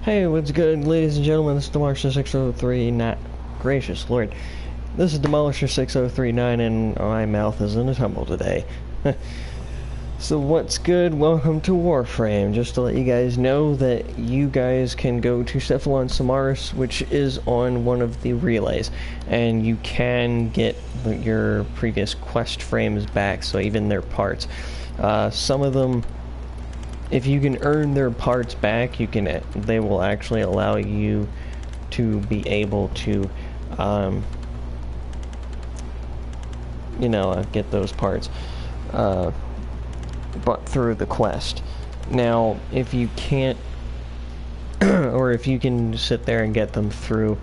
Hey, what's good, ladies and gentlemen? This is Demolisher6039. Gracious Lord. This is Demolisher6039, and my mouth is in a tumble today. So what's good? Welcome to Warframe. Just to let you guys know that you guys can go to Cephalon Samaris, which is on one of the relays, and you can get your previous quest frames back, so even their parts. Some of them, if you can earn their parts back, they will actually allow you to be able to, get those parts, but through the quest. Now, if you can't, or if you can sit there and get them through,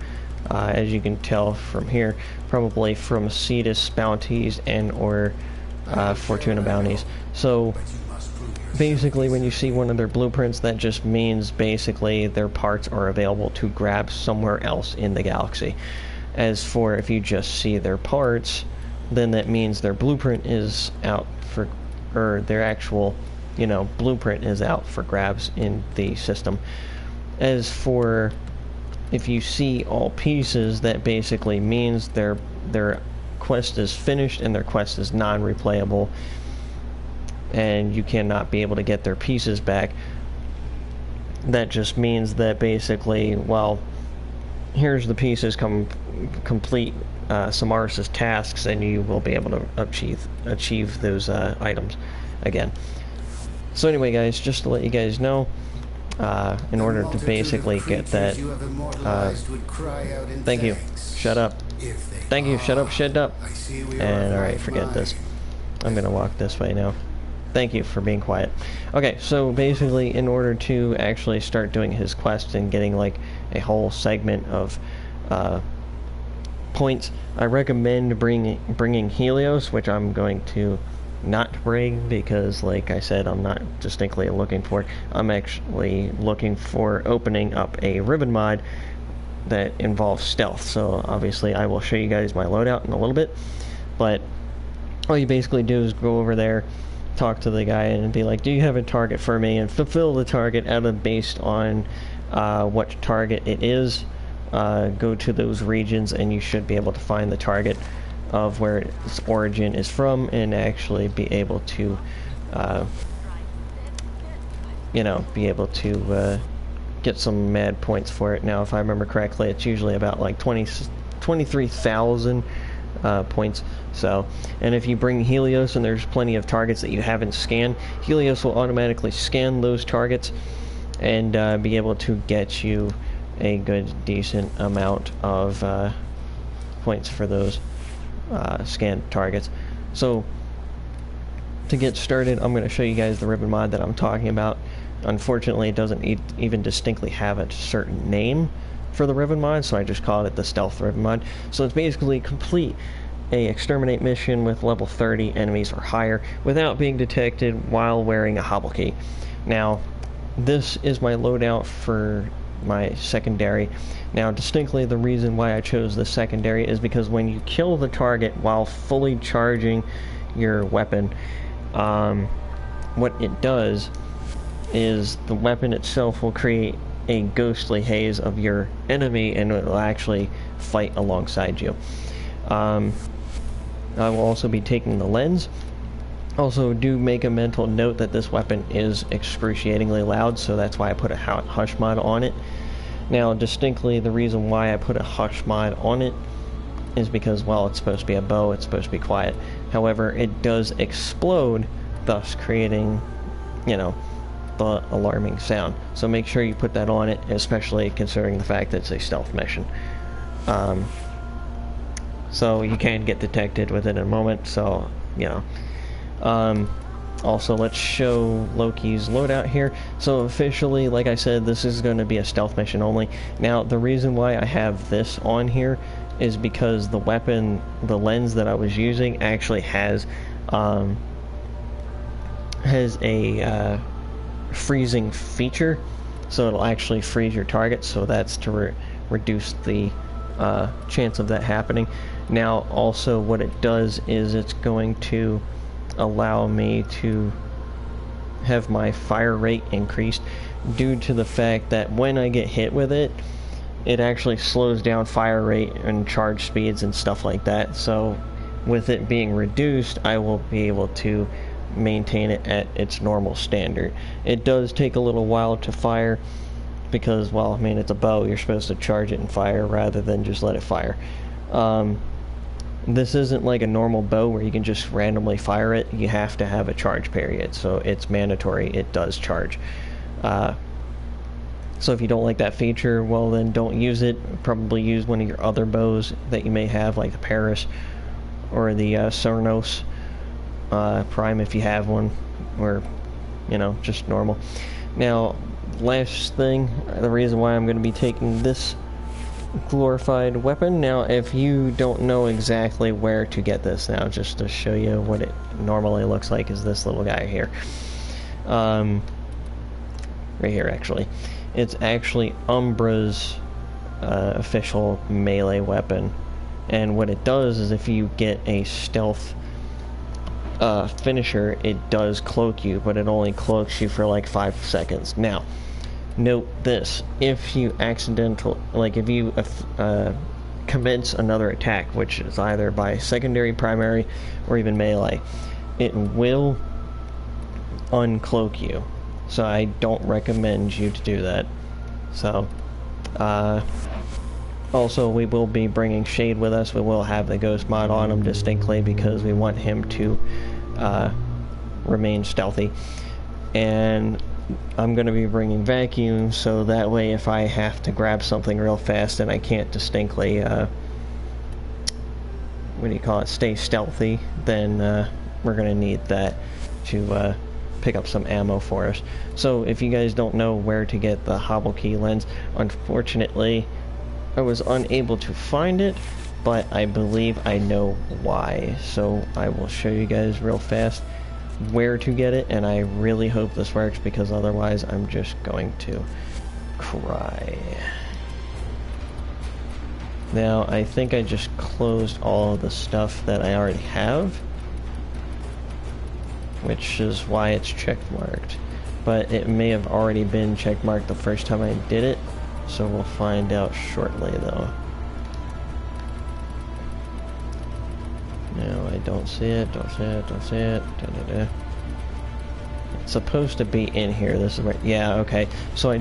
as you can tell from here, probably from Cetus bounties and or Fortuna bounties. So basically, when you see one of their blueprints, that just means basically their parts are available to grab somewhere else in the galaxy. As for if you just see their parts, then that means their blueprint is out for, or their actual, blueprint is out for grabs in the system. As for if you see all pieces, that basically means their quest is finished and their quest is non-replayable, and you cannot be able to get their pieces back. That just means that basically, well, here's the pieces, complete Samaris' tasks, and you will be able to achieve those items again. So anyway, guys, just to let you guys know, in order to basically get that, thank you, shut up, thank you, shut up, and alright, forget this. I'm gonna walk this way now. Thank you for being quiet. Okay, so basically, in order to actually start doing his quest and getting like a whole segment of points, I recommend bringing Helios, which I'm going to not bring because, like I said, I'm not distinctly looking for it. I'm actually looking for opening up a Riven mod that involves stealth. So obviously, I will show you guys my loadout in a little bit, but all you basically do is go over there, talk to the guy and be like, do you have a target for me, and fulfill the target based on what target it is. Go to those regions and you should be able to find the target of where its origin is from and actually be able to get some mad points for it. Now, if I remember correctly, it's usually about like 23,000 points. So, and if you bring Helios and there's plenty of targets that you haven't scanned, Helios will automatically scan those targets and be able to get you a good decent amount of points for those scanned targets. So to get started, I'm going to show you guys the Riven mod that I'm talking about. Unfortunately, it doesn't even distinctly have a certain name for the Riven mod, so I just called it the Stealth Riven mod. So it's basically complete a exterminate mission with level 30 enemies or higher without being detected while wearing a hobble key. Now, this is my loadout for my secondary. Now, distinctly, the reason why I chose the secondary is because when you kill the target while fully charging your weapon, what it does is the weapon itself will create a ghostly haze of your enemy, and it will actually fight alongside you. I will also be taking the lens. Also, do make a mental note that this weapon is excruciatingly loud, so that's why I put a hush mod on it. Now, distinctly, the reason why I put a hush mod on it is because, well, it's supposed to be a bow, it's supposed to be quiet. However, it does explode, thus creating, the alarming sound. So make sure you put that on it, especially considering the fact that it's a stealth mission. So you can get detected within a moment, so, also, let's show Loki's loadout here. So officially, like I said, this is going to be a stealth mission only. Now, the reason why I have this on here is because the weapon, the lens that I was using, actually has a freezing feature, so it'll actually freeze your target, so that's to reduce the chance of that happening. Now, also, what it does is it's going to allow me to have my fire rate increased. due to the fact that when I get hit with it, it actually slows down fire rate and charge speeds and stuff like that. So with it being reduced, I will be able to maintain it at its normal standard. It does take a little while to fire because, well, I mean, it's a bow. You're supposed to charge it and fire rather than just let it fire. This isn't like a normal bow where you can just randomly fire it. You have to have a charge period, so it's mandatory. It does charge. So if you don't like that feature, well, then don't use it. Probably use one of your other bows that you may have, like the Paris or the Cernos Prime if you have one, or, you know, just normal. Now, last thing, the reason why I'm going to be taking this glorified weapon. Now, if you don't know exactly where to get this, now just to show you what it normally looks like, is this little guy here. Right here, actually. It's actually Umbra's official melee weapon, and what it does is if you get a stealth finisher, it does cloak you, but it only cloaks you for like 5 seconds. Now, note this: if you if you commence another attack, which is either by secondary, primary, or even melee, it will uncloak you. So I don't recommend you to do that. So, also we will be bringing Shade with us. We will have the ghost mod on him distinctly because we want him to remain stealthy. And I'm going to be bringing Vacuum, so that way if I have to grab something real fast and I can't distinctly, what do you call it, stay stealthy, then we're going to need that to pick up some ammo for us. So if you guys don't know where to get the hobble key lens, unfortunately I was unable to find it, but I believe I know why. So I will show you guys real fast where to get it, and I really hope this works because otherwise I'm just going to cry. Now, I think I just closed all of the stuff that I already have, which is why it's checkmarked. But it may have already been checkmarked the first time I did it, so we'll find out shortly though. No, I don't see it, don't see it, don't see it. It's supposed to be in here. This is right. Yeah, okay. So I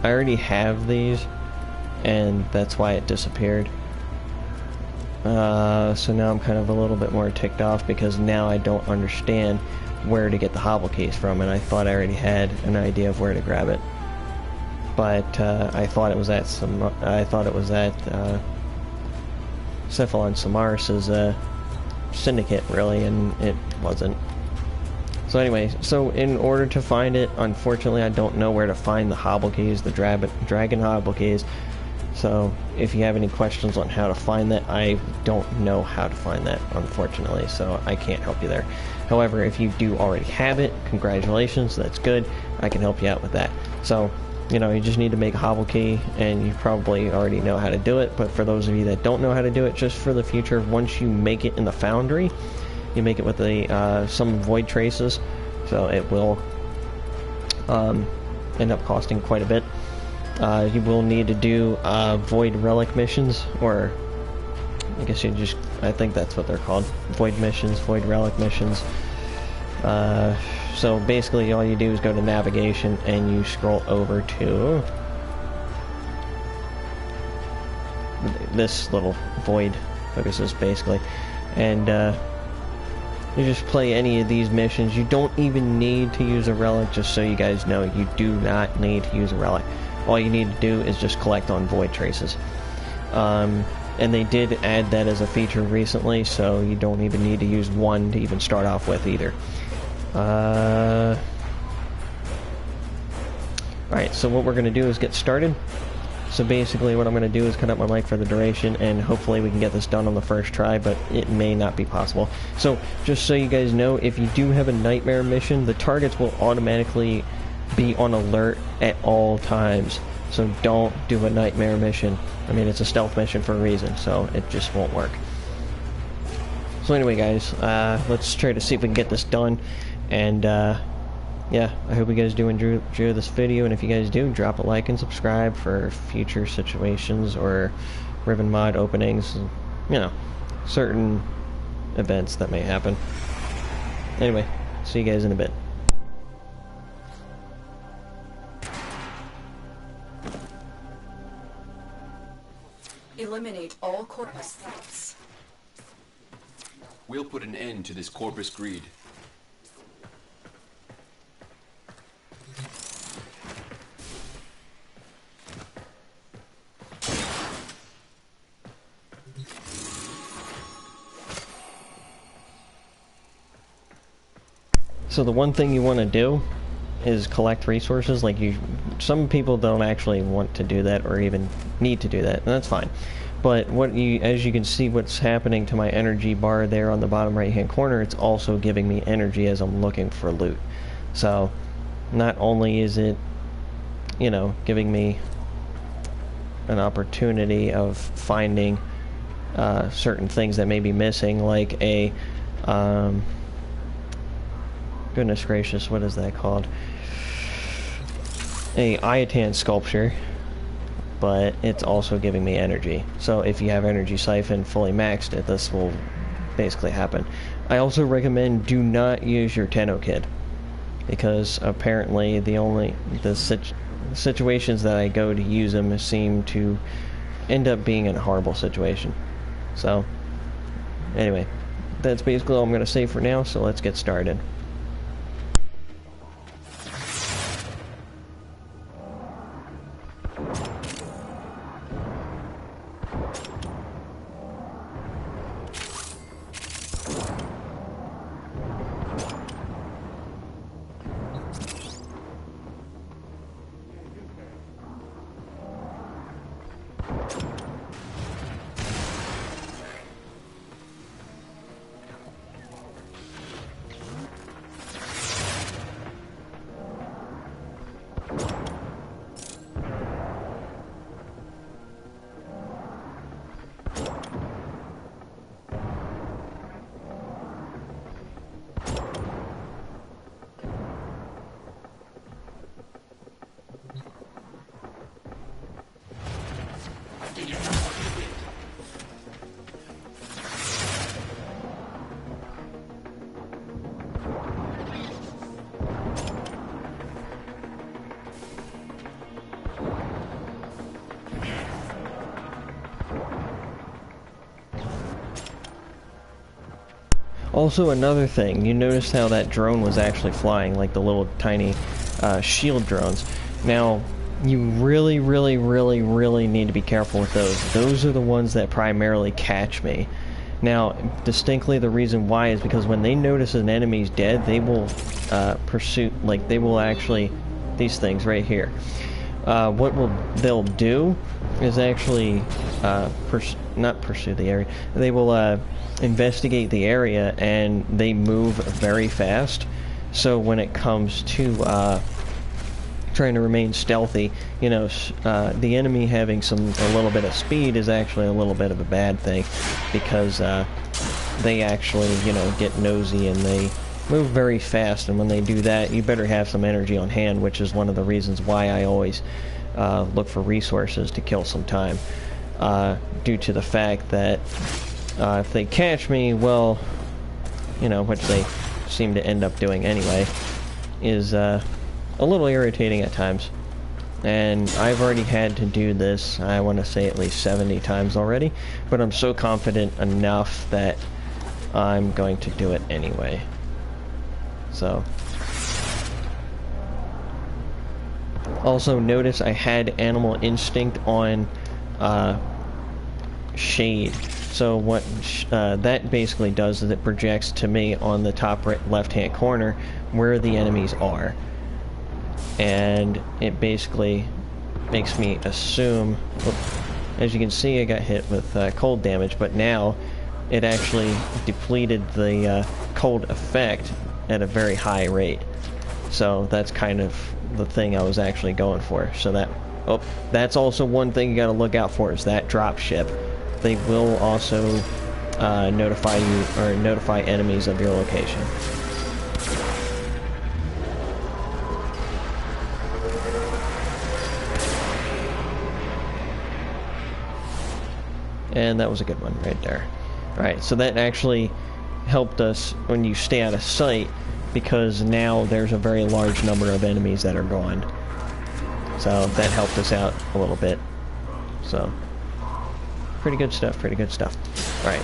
already have these, and that's why it disappeared. So now I'm kind of a little bit more ticked off because now I don't understand where to get the hobble keys from, and I thought I already had an idea of where to grab it. But I thought it was at Cephalon Samaris's syndicate, really, and it wasn't. So anyway, so in order to find it, unfortunately I don't know where to find the hobble keys, the dragon hobble keys. So if you have any questions on how to find that, I don't know how to find that, unfortunately, so I can't help you there. However, if you do already have it, congratulations, that's good. I can help you out with that. So, you know, you just need to make a hobble key, and you probably already know how to do it, but for those of you that don't know how to do it, just for the future, once you make it in the foundry, you make it with some void traces, so it will end up costing quite a bit. You will need to do void relic missions, or I guess I think that's what they're called, void missions, void relic missions. So basically all you do is go to navigation and you scroll over to this little void focuses basically, and you just play any of these missions. You don't even need to use a relic, just so you guys know, you do not need to use a relic. All you need to do is just collect on void traces. And they did add that as a feature recently, so you don't even need to use one to even start off with either. Alright, so what we're going to do is get started. So basically what I'm going to do is cut out my mic for the duration, and hopefully we can get this done on the first try, but it may not be possible. So just so you guys know, if you do have a nightmare mission, the targets will automatically be on alert at all times. So don't do a nightmare mission. I mean, it's a stealth mission for a reason, so it just won't work. So anyway, guys, let's try to see if we can get this done, and yeah, I hope you guys do enjoy this video, and if you guys do, drop a like and subscribe for future situations or Riven mod openings, and, you know, certain events that may happen. Anyway, see you guys in a bit. Eliminate all corpus thefts. We'll put an end to this corpus greed. So the one thing you want to do is collect resources. Like, some people don't actually want to do that or even need to do that, and that's fine. But as you can see, what's happening to my energy bar there on the bottom right hand corner, it's also giving me energy as I'm looking for loot. So not only is it, you know, giving me an opportunity of finding certain things that may be missing, like a goodness gracious, what is that called? A Iatan sculpture, but it's also giving me energy. So if you have energy siphon fully maxed, this will basically happen. I also recommend do not use your Tenno Kid, because apparently the situations that I go to use them seem to end up being in a horrible situation. So anyway, that's basically all I'm going to say for now, so let's get started. Also, another thing, you noticed how that drone was actually flying, like the little tiny shield drones. Now, you really, really, really, really need to be careful with those. Those are the ones that primarily catch me. Now, distinctly the reason why is because when they notice an enemy's dead, they will pursue, like, they will actually, these things right here. They'll do is actually not pursue the area. They will investigate the area, and they move very fast. So when it comes to trying to remain stealthy, you know, the enemy having a little bit of speed is actually a little bit of a bad thing, because they actually, you know, get nosy and they move very fast, and when they do that, you better have some energy on hand, which is one of the reasons why I always look for resources to kill some time, due to the fact that if they catch me, well, you know, which they seem to end up doing anyway, is a little irritating at times. And I've already had to do this, I want to say at least 70 times already, but I'm so confident enough that I'm going to do it anyway. So, also notice I had Animal Instinct on Shade. So what that basically does is it projects to me on the top left hand corner where the enemies are, and it basically makes me assume, as you can see, I got hit with cold damage, but now it actually depleted the cold effect at a very high rate. So that's kind of the thing I was actually going for. So that's also one thing you got to look out for, is that drop ship. They will also notify you, or notify enemies of your location. And that was a good one right there. Alright, so that actually helped us when you stay out of sight, because now there's a very large number of enemies that are gone. So that helped us out a little bit. So, pretty good stuff, pretty good stuff. Alright.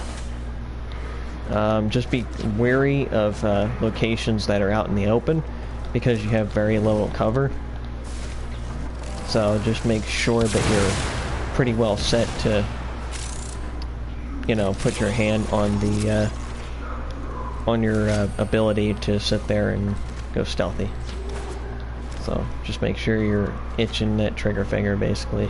Just be wary of locations that are out in the open, because you have very little cover. So just make sure that you're pretty well set to, you know, put your hand on the on your ability to sit there and go stealthy. So just make sure you're itching that trigger finger, basically.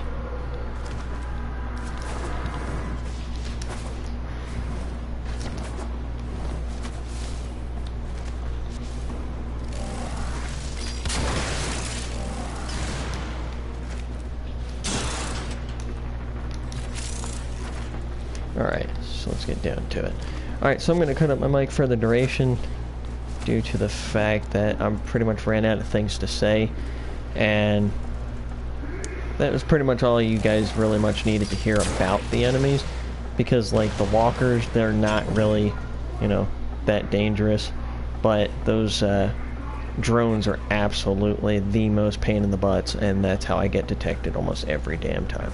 Alright, so let's get down to it. Alright, so I'm going to cut up my mic for the duration due to the fact that I'm pretty much ran out of things to say, and that was pretty much all you guys really much needed to hear about the enemies, because like the walkers, they're not really, you know, that dangerous, but those drones are absolutely the most pain in the butts, and that's how I get detected almost every damn time.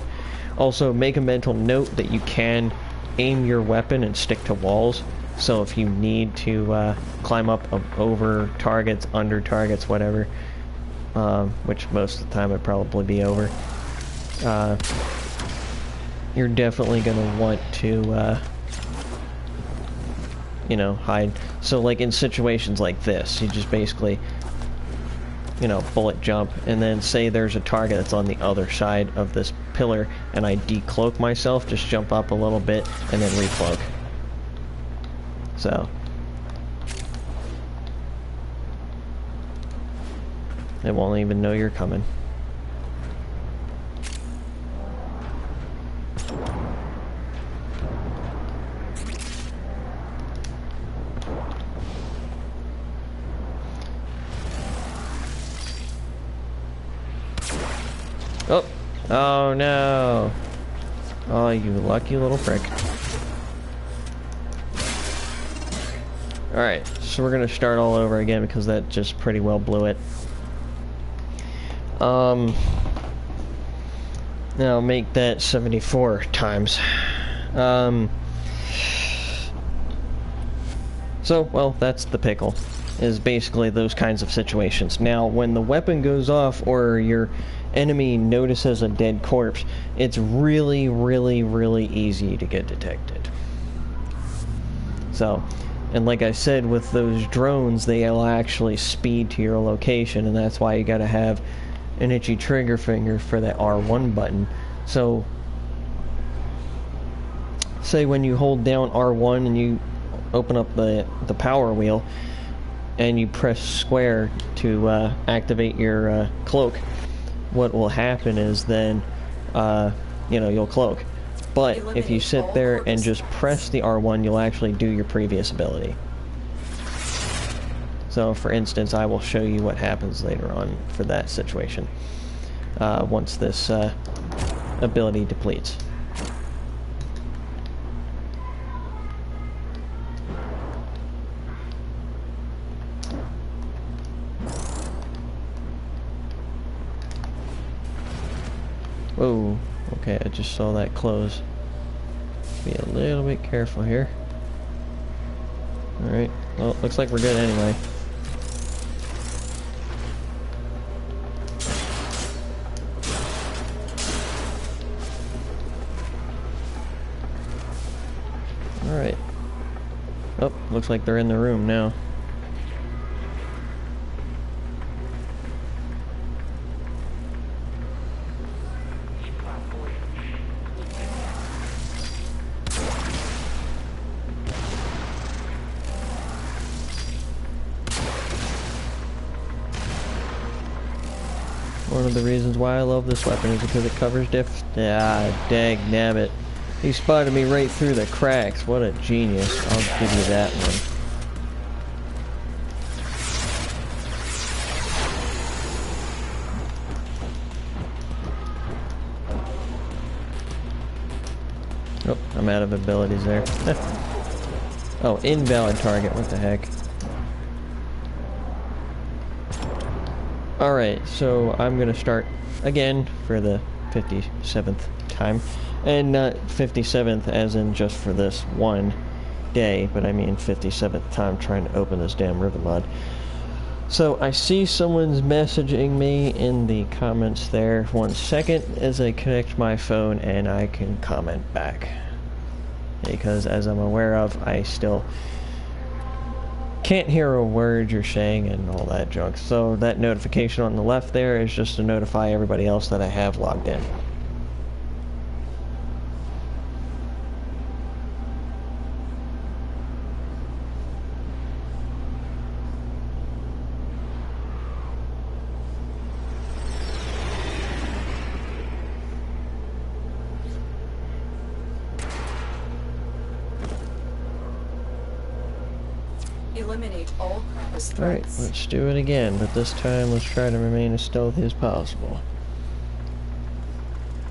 Also, make a mental note that you can aim your weapon and stick to walls, so if you need to climb up over targets, under targets, whatever, which most of the time would probably be over, you're definitely going to want to, you know, hide. So like in situations like this, you just basically, you know, bullet jump, and then say there's a target that's on the other side of this pillar, and I decloak myself, just jump up a little bit, and then recloak. So they won't even know you're coming. Oh! Oh no! Oh, you lucky little prick. Alright, so we're gonna start all over again because that just pretty well blew it. Now make that 74 times. So, well, that's the pickle. Is basically those kinds of situations. Now, when the weapon goes off or your enemy notices a dead corpse, it's really, really, really easy to get detected. So, and like I said, with those drones, they'll actually speed to your location, and that's why you gotta have an itchy trigger finger for that R1 button. So, say when you hold down R1 and you open up the power wheel, and you press square to activate your cloak, what will happen is then, you know, you'll cloak. But if you sit there and just press the R1, you'll actually do your previous ability. So, for instance, I will show you what happens later on for that situation, once this ability depletes. Whoa, okay, I just saw that close. Be a little bit careful here. Alright, well, looks like we're good anyway. Alright. Oh, looks like they're in the room now. One of the reasons why I love this weapon is because it covers dag nabbit. He spotted me right through the cracks. What a genius. I'll give you that one. Oh, I'm out of abilities there. Oh, invalid target, what the heck. Alright, so I'm gonna start again for the 57th time. And not 57th as in just for this one day, but I mean 57th time trying to open this damn Riven mod. So I see someone's messaging me in the comments there. 1 second as I connect my phone and I can comment back. Because as I'm aware of, I still can't hear a word you're saying and all that junk. So that notification on the left there is just to notify everybody else that I have logged in. Eliminate all purpose Alright, threats. let's do it again, but this time let's try to remain as stealthy as possible.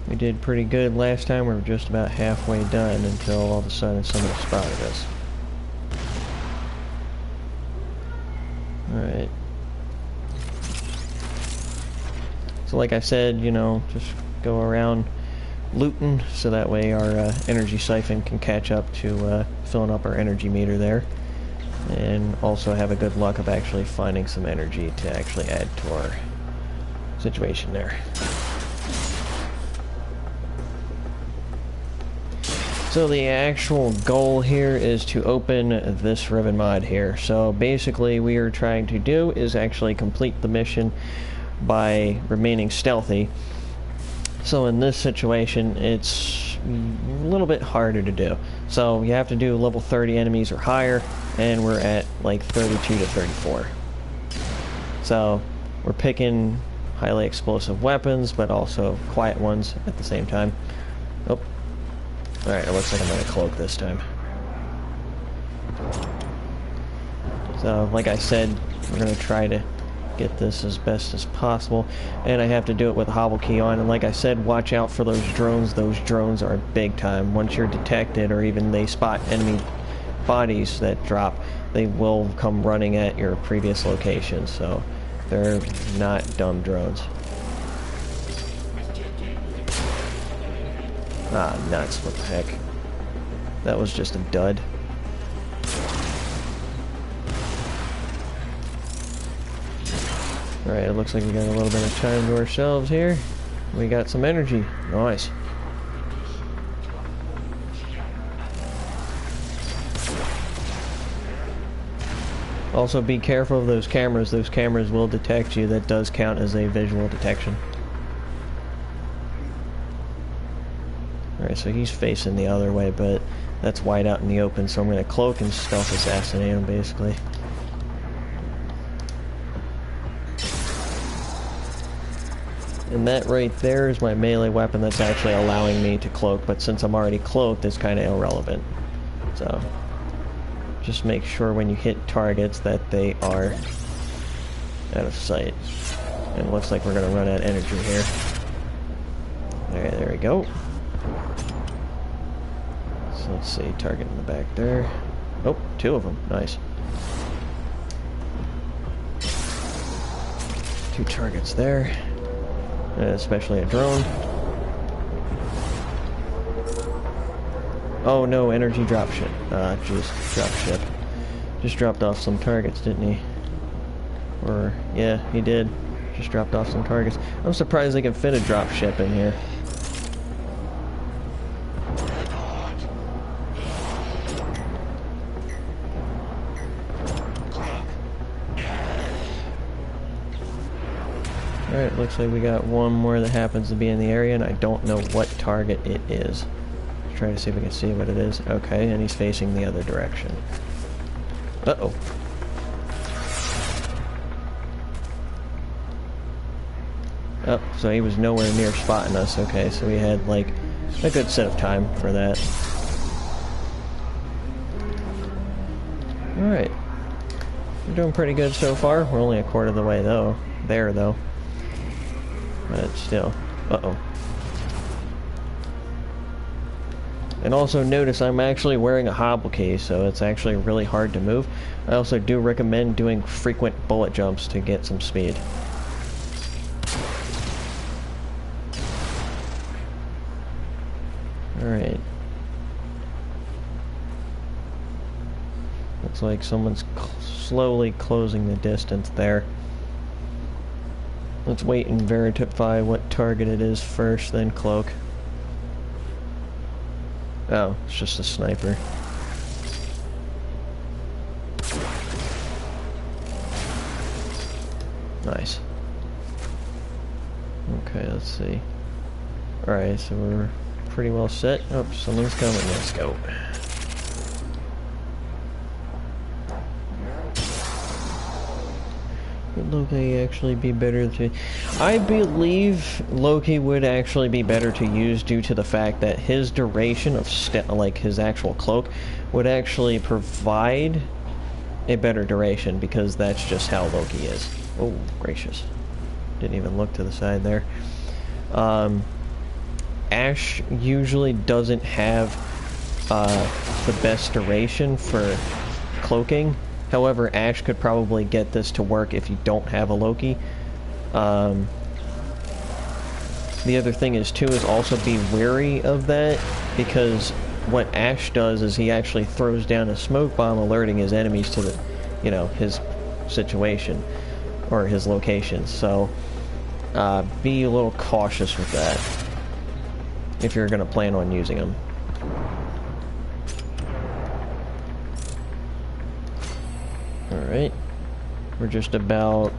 We did pretty good last time, we were just about halfway done until all of a sudden somebody spotted us. Alright. So like I said, you know, just go around looting so that way our energy siphon can catch up to filling up our energy meter there. And also have a good luck of actually finding some energy to actually add to our situation there. So the actual goal here is to open this Riven mod here. So basically we are trying to do is actually complete the mission by remaining stealthy. So in this situation it's a little bit harder to do. So you have to do level 30 enemies or higher, and we're at like 32 to 34. So we're picking highly explosive weapons, but also quiet ones at the same time. Oh, alright, it looks like I'm gonna cloak this time. So like I said, we're gonna try to get this as best as possible, and I have to do it with a hobble key on. And like I said, watch out for those drones. Those drones are big time. Once you're detected, or even they spot enemy bodies that drop, they will come running at your previous location. So they're not dumb drones. Ah, nuts, what the heck. That was just a dud. Alright, it looks like we got a little bit of time to ourselves here. We got some energy. Nice. Also be careful of those cameras. Those cameras will detect you. That does count as a visual detection. Alright, so he's facing the other way, but that's wide out in the open, so I'm going to cloak and stealth assassinate him, basically. And that right there is my melee weapon that's actually allowing me to cloak, but since I'm already cloaked, it's kind of irrelevant. So, just make sure when you hit targets that they are out of sight. And it looks like we're going to run out of energy here. Alright, there we go. So let's see, target in the back there. Oh, 2 of them. Nice. 2 targets there. Especially a drone. Oh no, energy drop ship. Jeez, drop ship. Just dropped off some targets, didn't he? Or, yeah, he did. Just dropped off some targets. I'm surprised they can fit a drop ship in here. Alright, looks like we got one more that happens to be in the area, and I don't know what target it is. Let's try to see if we can see what it is. Okay, and he's facing the other direction. Uh-oh. Oh, so he was nowhere near spotting us. Okay, so we had, like, a good set of time for that. Alright. We're doing pretty good so far. We're only a quarter of the way, though. Though. But still. Uh-oh. And also notice I'm actually wearing a hobble key, so it's actually really hard to move. I also do recommend doing frequent bullet jumps to get some speed. Alright. Looks like someone's slowly closing the distance there. Let's wait and verify what target it is first, then cloak. Oh, it's just a sniper. Nice. Okay, let's see. Alright, so we're pretty well set. Oh, someone's coming. Let's go. Would Loki actually be better to... I believe Loki would actually be better to use due to the fact that his duration of like his actual cloak would actually provide a better duration, because that's just how Loki is. Oh, gracious. Didn't even look to the side there. Ashe usually doesn't have the best duration for cloaking. However, Ashe could probably get this to work if you don't have a Loki. The other thing is, too, is also be wary of that, because what Ashe does is he actually throws down a smoke bomb alerting his enemies to the, you know, his situation, or his location. So, be a little cautious with that, if you're going to plan on using them. Alright, we're just about,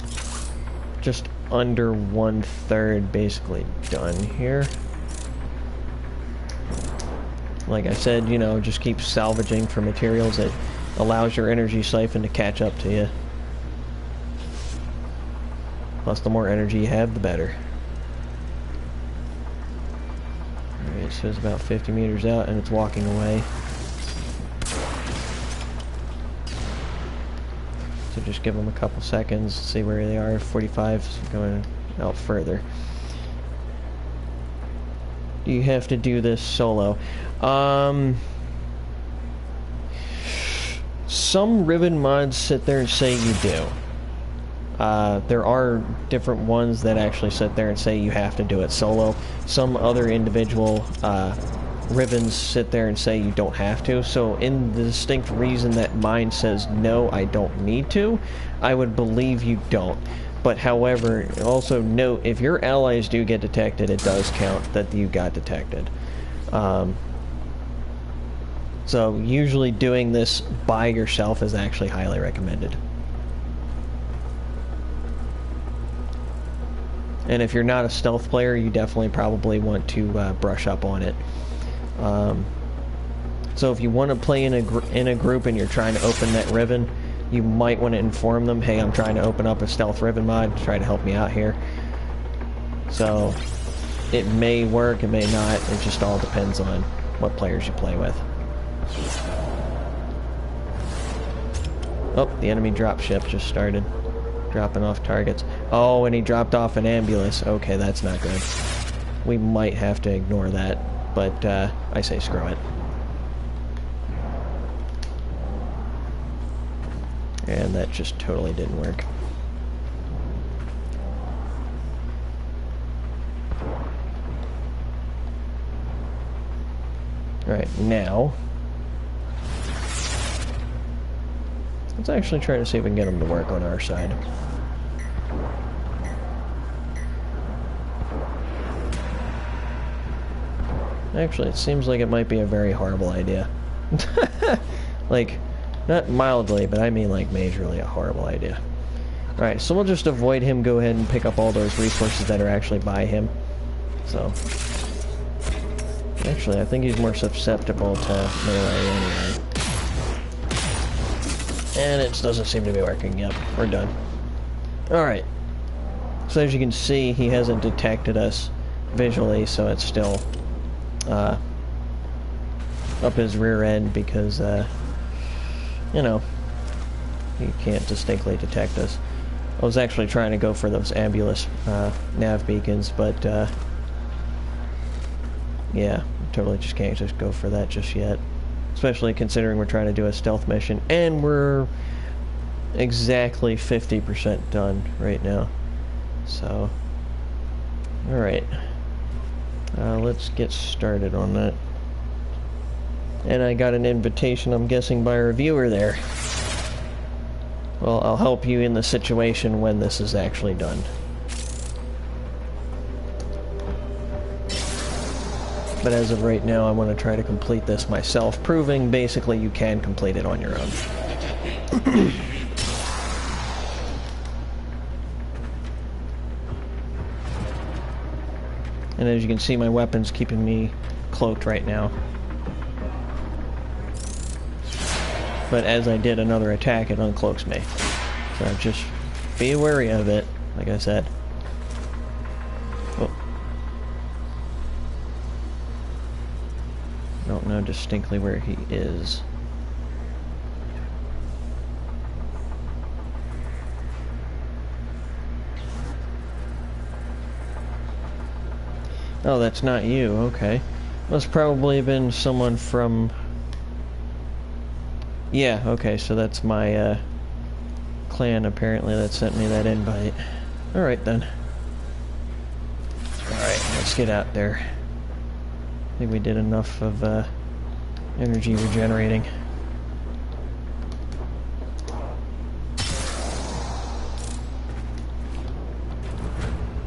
just under 1/3 basically done here. Like I said, you know, just keep salvaging for materials that allows your energy siphon to catch up to you. Plus, the more energy you have, the better. Alright, so it's about 50 meters out and it's walking away. So just give them a couple seconds, see where they are. 45's going out further. You have to do this solo. Some Riven mods sit there and say you do. There are different ones that actually sit there and say you have to do it solo. Some other individual Rivens sit there and say you don't have to. So in the distinct reason that mine says no, I don't need to, I would believe you don't. But however, also note, if your allies do get detected, it does count that you got detected. So usually doing this by yourself is actually highly recommended. And if you're not a stealth player, you definitely probably want to brush up on it. So if you want to play in a group and you're trying to open that Riven, you might want to inform them, hey, I'm trying to open up a Stealth Riven mod, try to help me out here. So it may work, it may not, it just all depends on what players you play with. Oh, the enemy dropship just started dropping off targets. Oh, and he dropped off an ambulance. Okay, that's not good. We might have to ignore that, but I say screw it. And that just totally didn't work. Alright, now let's actually try to see if we can get them to work on our side. Actually, it seems like it might be a very horrible idea. Like, not mildly, but I mean like majorly a horrible idea. Alright, so we'll just avoid him, go ahead and pick up all those resources that are actually by him. So, actually, I think he's more susceptible to melee anyway. And it doesn't seem to be working. Yep, we're done. Alright. So as you can see, he hasn't detected us visually, so it's still up his rear end because, you know, he can't distinctly detect us. I was actually trying to go for those ambulance nav beacons, but yeah, totally just can't just go for that just yet. Especially considering we're trying to do a stealth mission, and we're exactly 50% done right now. So, alright. Let's get started on that. And I got an invitation, I'm guessing, by a reviewer there. Well, I'll help you in the situation when this is actually done. But as of right now, I want to try to complete this myself, proving basically you can complete it on your own. And as you can see, my weapon's keeping me cloaked right now. But as I did another attack, it uncloaks me. So just be wary of it, like I said. Oh. Don't know distinctly where he is. Oh, that's not you, okay. Must probably have been someone from... Yeah, okay, so that's my clan apparently that sent me that invite. Alright then. Alright, let's get out there. I think we did enough of energy regenerating.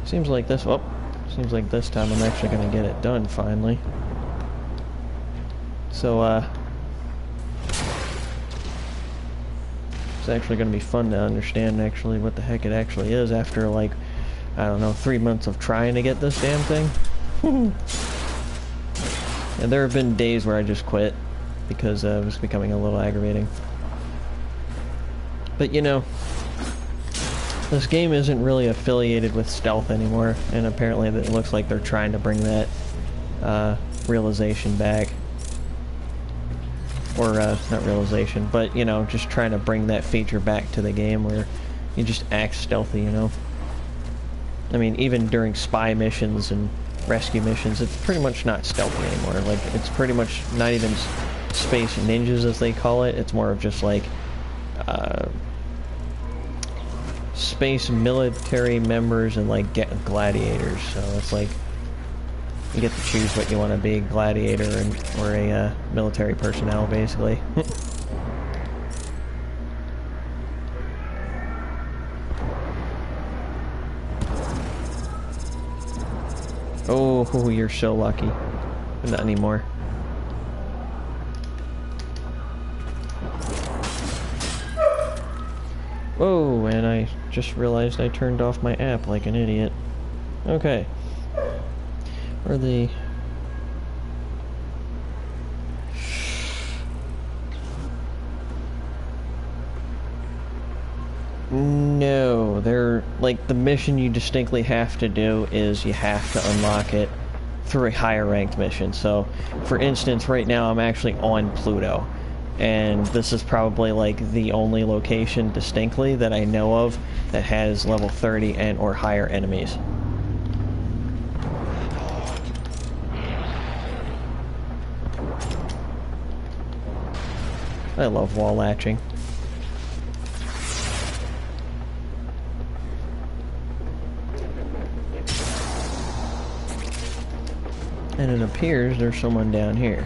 Seems like this... Oh, seems like this time I'm actually going to get it done, finally. So, it's actually going to be fun to understand actually what the heck it actually is after, like, I don't know, 3 months of trying to get this damn thing. And there have been days where I just quit because it was becoming a little aggravating. But you know, this game isn't really affiliated with stealth anymore, and apparently it looks like they're trying to bring that realization back. Or, not realization, but, you know, just trying to bring that feature back to the game where you just act stealthy, you know? I mean, even during spy missions and rescue missions, it's pretty much not stealthy anymore. Like, it's pretty much not even space ninjas, as they call it. It's more of just, like, space military members and, like, gladiators. So it's like, you get to choose what you want to be, gladiator or a military personnel, basically. Oh, you're so lucky. But not anymore. Whoa, and I just realized I turned off my app like an idiot. Okay. Are they... No, they're... like, the mission you distinctly have to do is you have to unlock it through a higher ranked mission. So, for instance, right now I'm actually on Pluto. And this is probably, like, the only location distinctly that I know of that has level 30 and or higher enemies. I love wall latching. And it appears there's someone down here.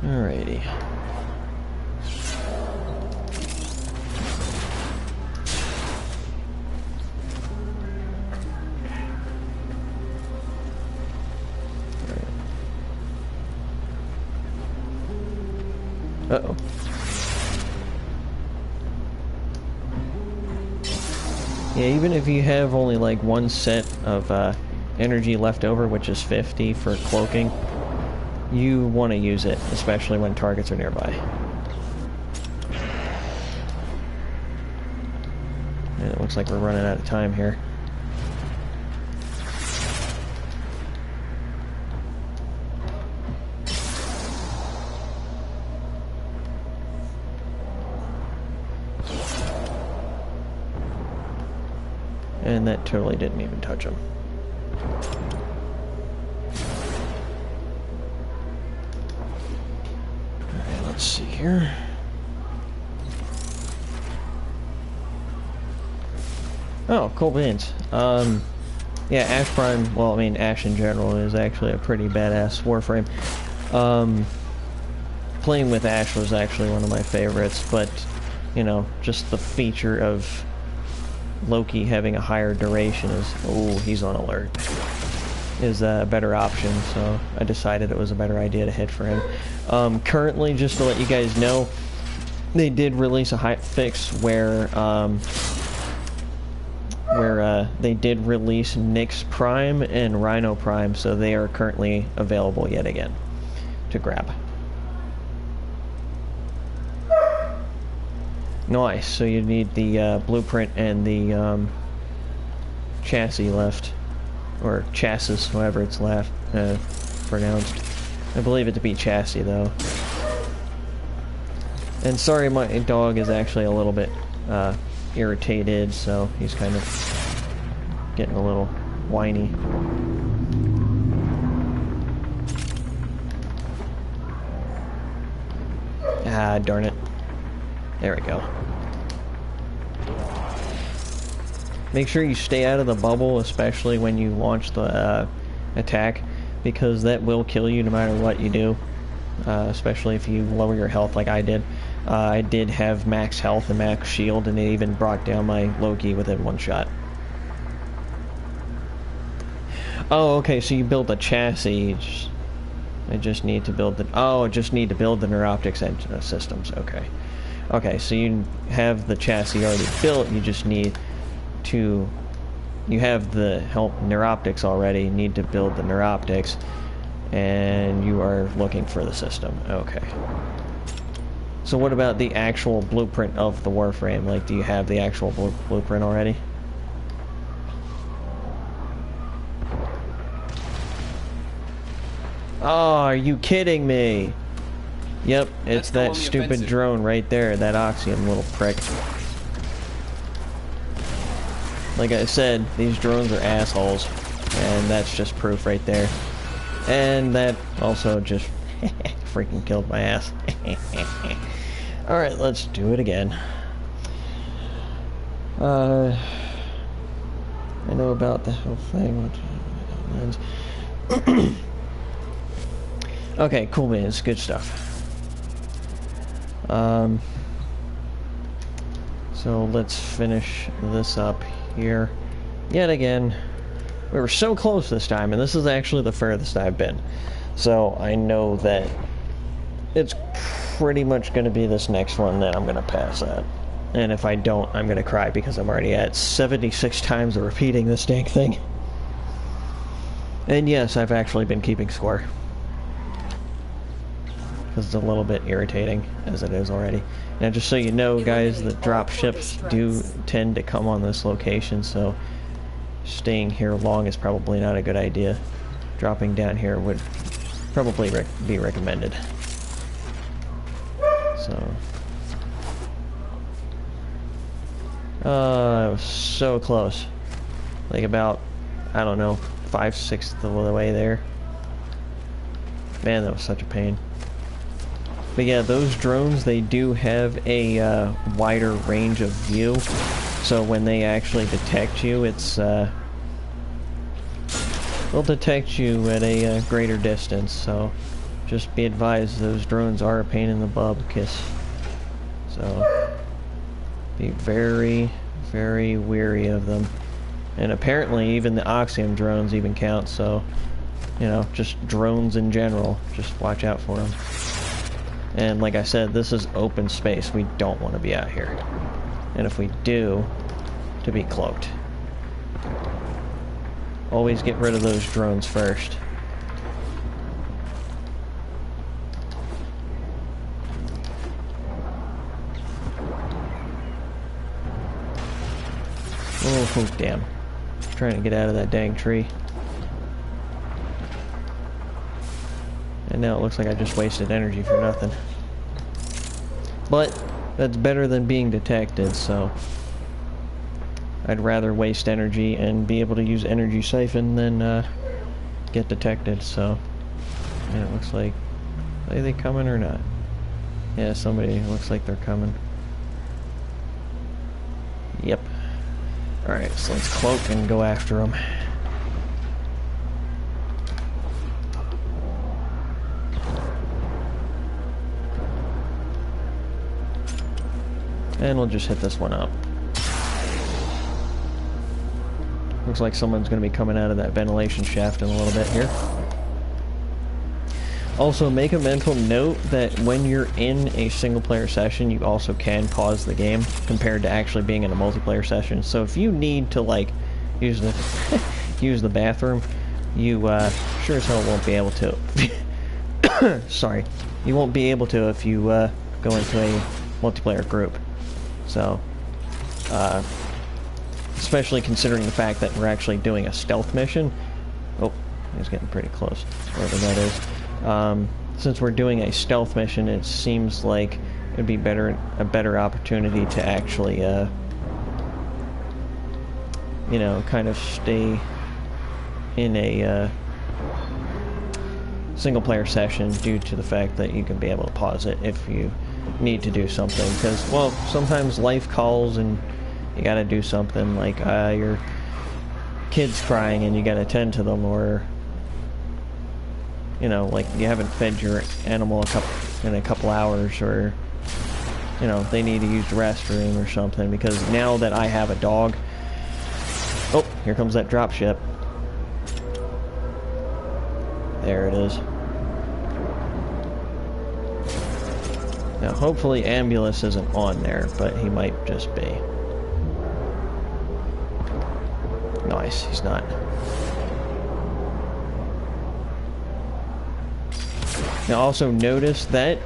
Alrighty. Uh-oh. Yeah, even if you have only like one set of energy left over, which is 50 for cloaking, you want to use it, especially when targets are nearby. And it looks like we're running out of time here. And that totally didn't even touch him. Alright, let's see here. Oh, cool beans. Yeah, Ash Prime, well, I mean, Ash in general is actually a pretty badass Warframe. Playing with Ash was actually one of my favorites, but, you know, just the feature of Loki having a higher duration is, oh, he's on alert, is a better option, so I decided it was a better idea to hit for him. Currently, just to let you guys know, they did release a hotfix where they did release Nyx Prime and Rhino Prime, so they are currently available yet again to grab. Nice, so you need the blueprint and the chassis left, or chassis, however it's pronounced. I believe it to be chassis though. And sorry, my dog is actually a little bit irritated, so he's kind of getting a little whiny. Ah, darn it. There we go. Make sure you stay out of the bubble, especially when you launch the attack, because that will kill you no matter what you do, especially if you lower your health like I did. I did have max health and max shield, and it even brought down my Loki within one shot. Oh, okay, so you build a chassis. I just need to build the... Oh, I just need to build the neuroptics systems. Okay. Okay, so you have the chassis already built, you just need to... You have the neuroptics already, you need to build the neuroptics, and you are looking for the system. Okay. So what about the actual blueprint of the Warframe? Like, do you have the actual blueprint already? Oh, are you kidding me? Yep, it's that stupid drone right there, that Oxium little prick. Like I said, these drones are assholes, and that's just proof right there. And that also just freaking killed my ass. Alright, let's do it again. I know about the whole thing. Okay, cool, man. It's good stuff. So let's finish this up here. Yet again, we were so close this time, and this is actually the furthest I've been. So I know that it's pretty much going to be this next one that I'm going to pass at. And if I don't, I'm going to cry because I'm already at 76 times of repeating this dang thing. And yes, I've actually been keeping score. Because it's a little bit irritating, as it is already. Now, just so you know, guys, the drop ships do tend to come on this location, so staying here long is probably not a good idea. Dropping down here would probably be recommended. So... it was so close. Like about, I don't know, 5/6 of the way there. Man, that was such a pain. But yeah, those drones, they do have a wider range of view. So when they actually detect you, it's they'll detect you at a greater distance. So just be advised, those drones are a pain in the bubkiss. So be very, very wary of them. And apparently even the Oxium drones even count, so, you know, just drones in general, just watch out for them. And like I said, this is open space. We don't want to be out here. And if we do, to be cloaked. Always get rid of those drones first. Oh, damn. Trying to get out of that dang tree. And now it looks like I just wasted energy for nothing. But that's better than being detected, so I'd rather waste energy and be able to use energy siphon than get detected. So, and it looks like, are they coming or not? Yeah, somebody looks like they're coming. Yep. Alright, so let's cloak and go after them. And we'll just hit this one up. Looks like someone's going to be coming out of that ventilation shaft in a little bit here. Also, make a mental note that when you're in a single-player session, you also can pause the game compared to actually being in a multiplayer session. So if you need to, like, use the use the bathroom, you sure as hell won't be able to. Sorry, you won't be able to if you go into a multiplayer group. So, especially considering the fact that we're actually doing a stealth mission. Oh, he's getting pretty close, wherever that is. Since we're doing a stealth mission, it seems like it'd be a better opportunity to actually, you know, kind of stay in a single-player session due to the fact that you can be able to pause it if you need to do something, because, well, sometimes life calls and you gotta do something, like your kid's crying and you gotta tend to them, or, you know, like you haven't fed your animal in a couple hours, or, you know, they need to use the restroom or something, because now that I have a dog... Oh, here comes that dropship. There it is. Now, hopefully Ambulance isn't on there, but he might just be. Nice, he's not. Now, also notice that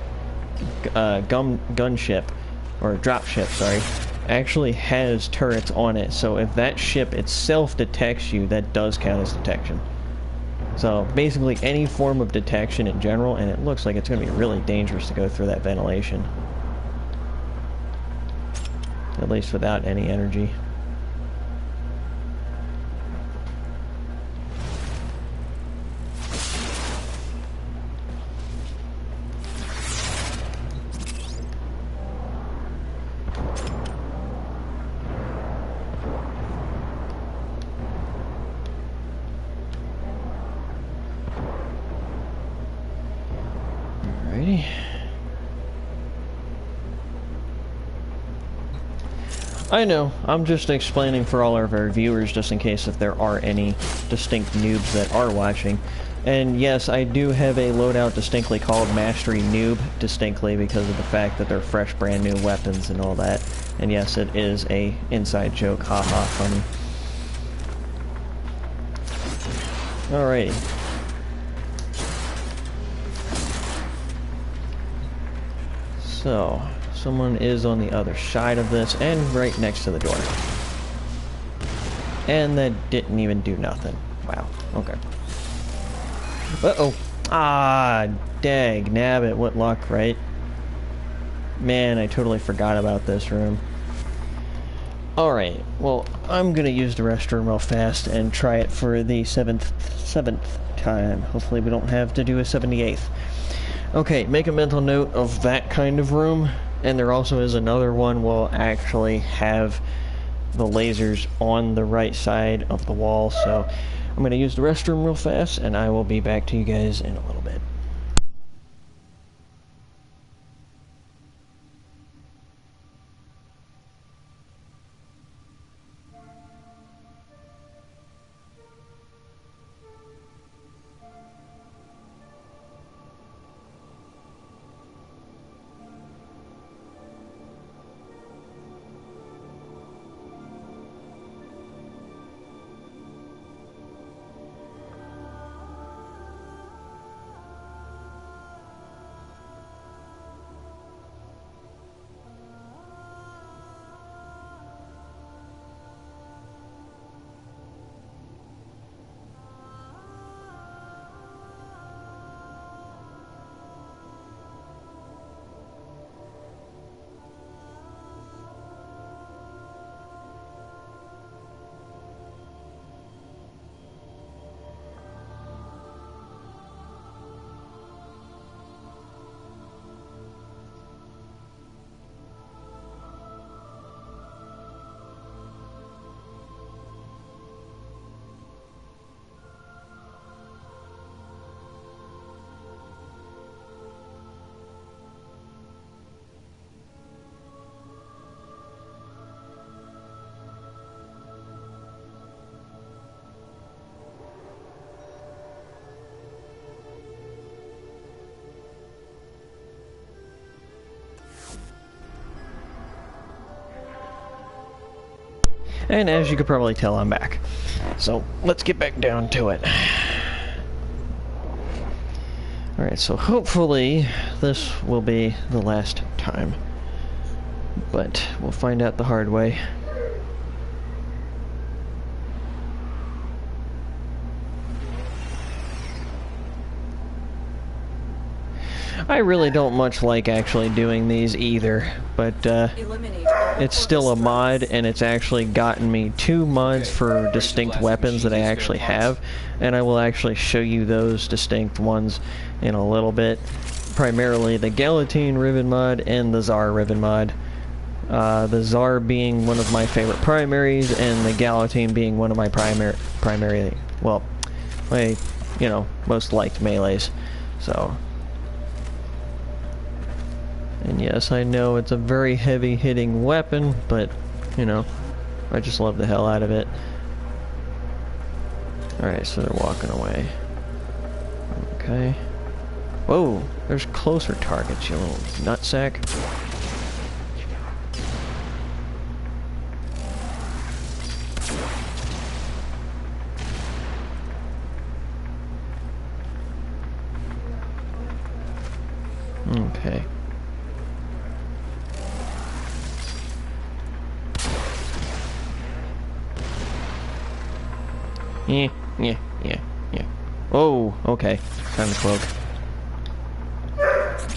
gunship, or dropship, sorry, actually has turrets on it, so if that ship itself detects you, that does count as detection. So basically any form of detection in general, and it looks like it's going to be really dangerous to go through that ventilation. At least without any energy. I know, I'm just explaining for all of our viewers just in case if there are any distinct noobs that are watching. And yes, I do have a loadout distinctly called Mastery Noob, distinctly because of the fact that they're fresh brand new weapons and all that. And yes, it is a inside joke, haha, funny. Alrighty. So, someone is on the other side of this, and right next to the door. And that didn't even do nothing. Wow, okay. Uh-oh. Ah, dag, nabbit, what luck, right? Man, I totally forgot about this room. Alright, well, I'm gonna use the restroom real fast and try it for the seventh time. Hopefully we don't have to do a 78th. Okay, make a mental note of that kind of room. And there also is another one we'll actually have the lasers on the right side of the wall. So I'm going to use the restroom real fast, and I will be back to you guys in a little bit. And as you could probably tell, I'm back. So, let's get back down to it. Alright, so hopefully this will be the last time. But we'll find out the hard way. I really don't much like actually doing these either, but it's still a mod, and it's actually gotten me 2 mods for distinct weapons that I actually have, and I will actually show you those distinct ones in a little bit. Primarily the Galatine Riven mod and the Tsar Riven mod. The Tsar being one of my favorite primaries, and the Galatine being one of my primary, well, my, you know, most liked melees. So. And yes, I know it's a very heavy-hitting weapon, but, you know, I just love the hell out of it. Alright, so they're walking away. Okay. Whoa, there's closer targets, you little nutsack. Okay. Yeah. Oh, okay. Time to cloak.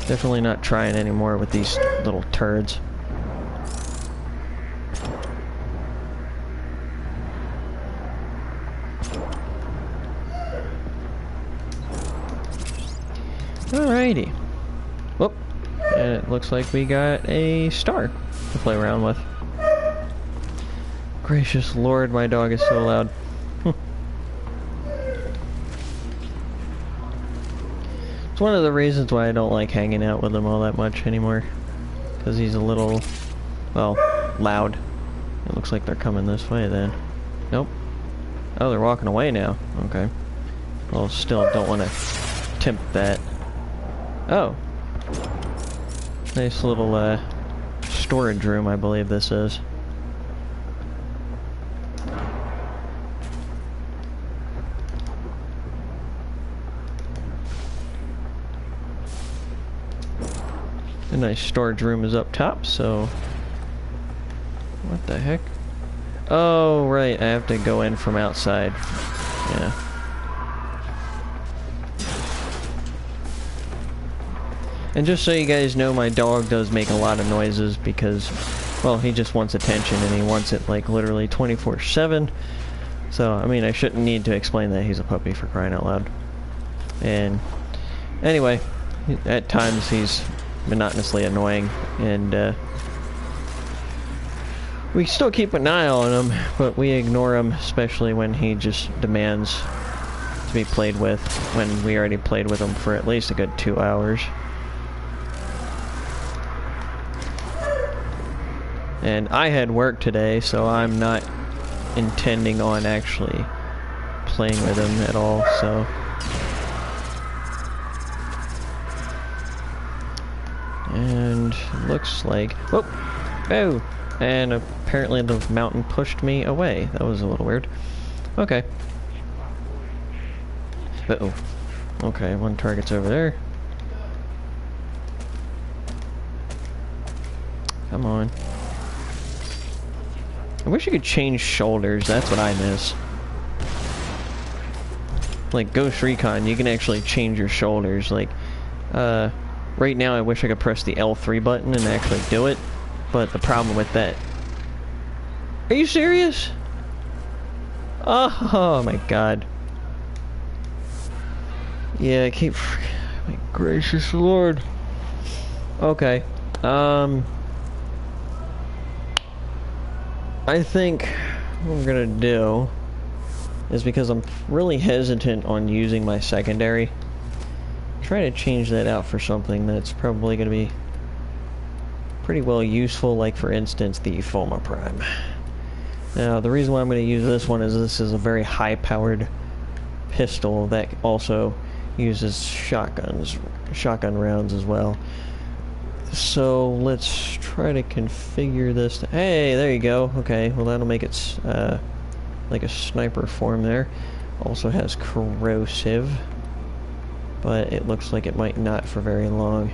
Definitely not trying anymore with these little turds. Alrighty. Whoop. And it looks like we got a star to play around with. Gracious Lord, my dog is so loud. It's one of the reasons why I don't like hanging out with him all that much anymore. Because he's a little, well, loud. It looks like they're coming this way then. Nope. Oh, they're walking away now. Okay. Well, still don't want to tempt that. Oh. Nice little, storage room, I believe this is. A nice storage room is up top, so... What the heck? Oh, right, I have to go in from outside. Yeah. And just so you guys know, my dog does make a lot of noises because, well, he just wants attention, and he wants it, like, literally 24/7. So, I mean, I shouldn't need to explain that he's a puppy, for crying out loud. And, anyway, at times he's monotonously annoying, and we still keep an eye on him, but we ignore him, especially when he just demands to be played with, when we already played with him for at least a good 2 hours. And I had work today, so I'm not intending on actually playing with him at all, so... And looks like... Whoop! Oh! And apparently the mountain pushed me away. That was a little weird. Okay. Uh-oh. Okay, one target's over there. Come on. I wish you could change shoulders. That's what I miss. Like Ghost Recon, you can actually change your shoulders. Like, right now I wish I could press the L3 button and actually do it, but the problem with that... Are you serious? Oh my god. Yeah, I keep... My gracious Lord. Okay. I think what I'm gonna do is, because I'm really hesitant on using my secondary, try to change that out for something that's probably going to be pretty well useful, like for instance the Fulma Prime. Now the reason why I'm going to use this one is this is a very high powered pistol that also uses shotgun rounds as well. so let's try to configure this. Hey, there you go. Okay, well that'll make it like a sniper form there. Also has corrosive, but it looks like it might not for very long.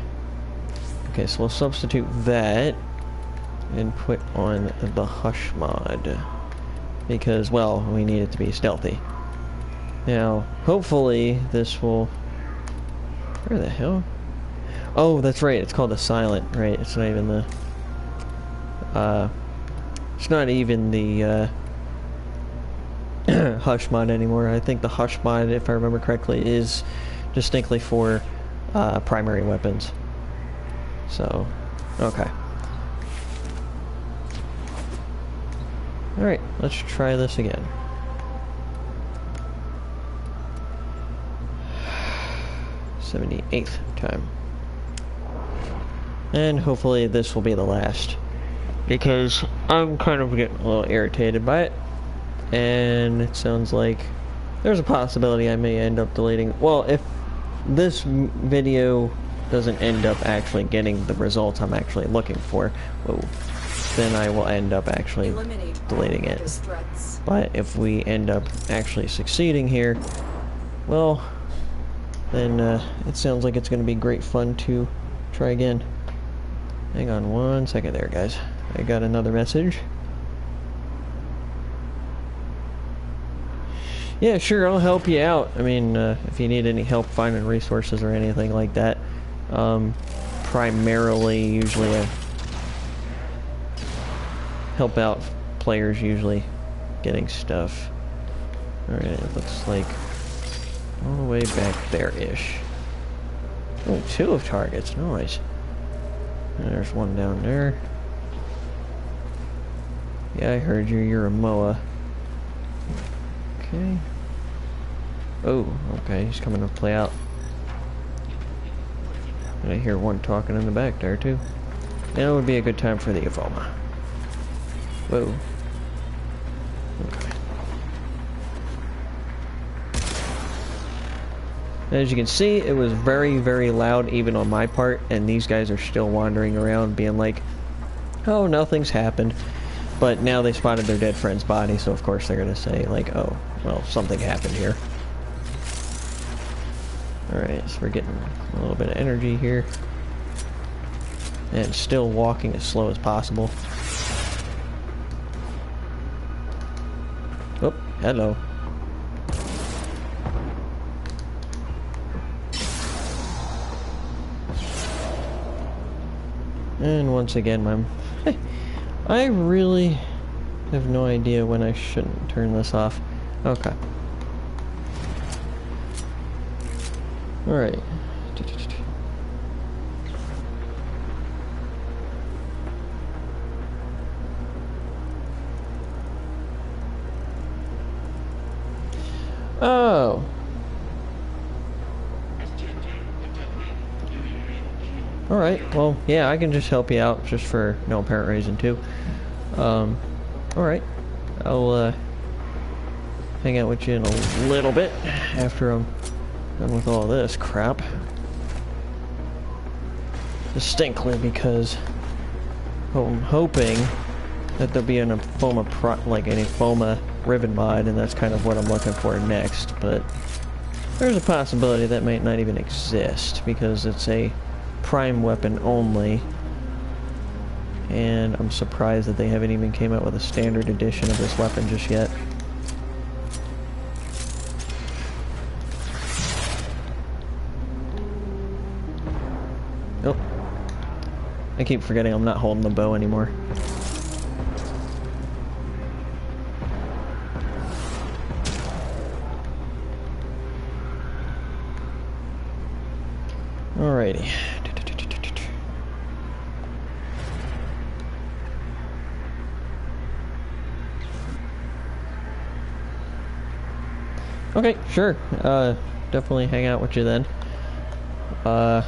Okay, so we'll substitute that and put on the Hush mod because, well, we need it to be stealthy. Now, hopefully this will... Where the hell? Oh, that's right, it's called the Silent, right? It's not even the... it's not even the, Hush mod anymore. I think the Hush mod, if I remember correctly, is distinctly for, primary weapons. So, okay. Alright, let's try this again. '78th time. And hopefully this will be the last. Because I'm kind of getting a little irritated by it. And it sounds like there's a possibility I may end up deleting... Well, if this video doesn't end up actually getting the results I'm actually looking for, whoa, then I will end up actually deleting it. But if we end up actually succeeding here, well, then it sounds like it's going to be great fun to try again. Hang on one second there, guys. I got another message. Yeah, sure, I'll help you out. I mean, if you need any help finding resources or anything like that. Primarily, usually I help out players usually getting stuff. Alright, it looks like all the way back there-ish. Oh, 2 of targets, nice. And there's one down there. Yeah, I heard you, you're a MOA. Okay. Oh, okay, he's coming to play out. And I hear one talking in the back there, too. Now would be a good time for the Avoma. Whoa. Okay. As you can see, it was very, very loud even on my part, and these guys are still wandering around being like, oh, nothing's happened. But now they spotted their dead friend's body, so of course they're going to say, like, oh, well, something happened here. Alright, so we're getting a little bit of energy here. And still walking as slow as possible. Oh, hello. And once again, I really have no idea when I shouldn't turn this off. Okay. Alright. Oh. Alright, well, yeah, I can just help you out just for no apparent reason, too. Alright. I'll, hang out with you in a little bit after I'm done with all this crap. Distinctly because I'm hoping that there'll be an Warframe Riven mod, and that's kind of what I'm looking for next, but there's a possibility that might not even exist because it's a prime weapon only, and I'm surprised that they haven't even came out with a standard edition of this weapon just yet. Oh, I keep forgetting I'm not holding the bow anymore. Alrighty. Okay, sure. Definitely hang out with you then. That'll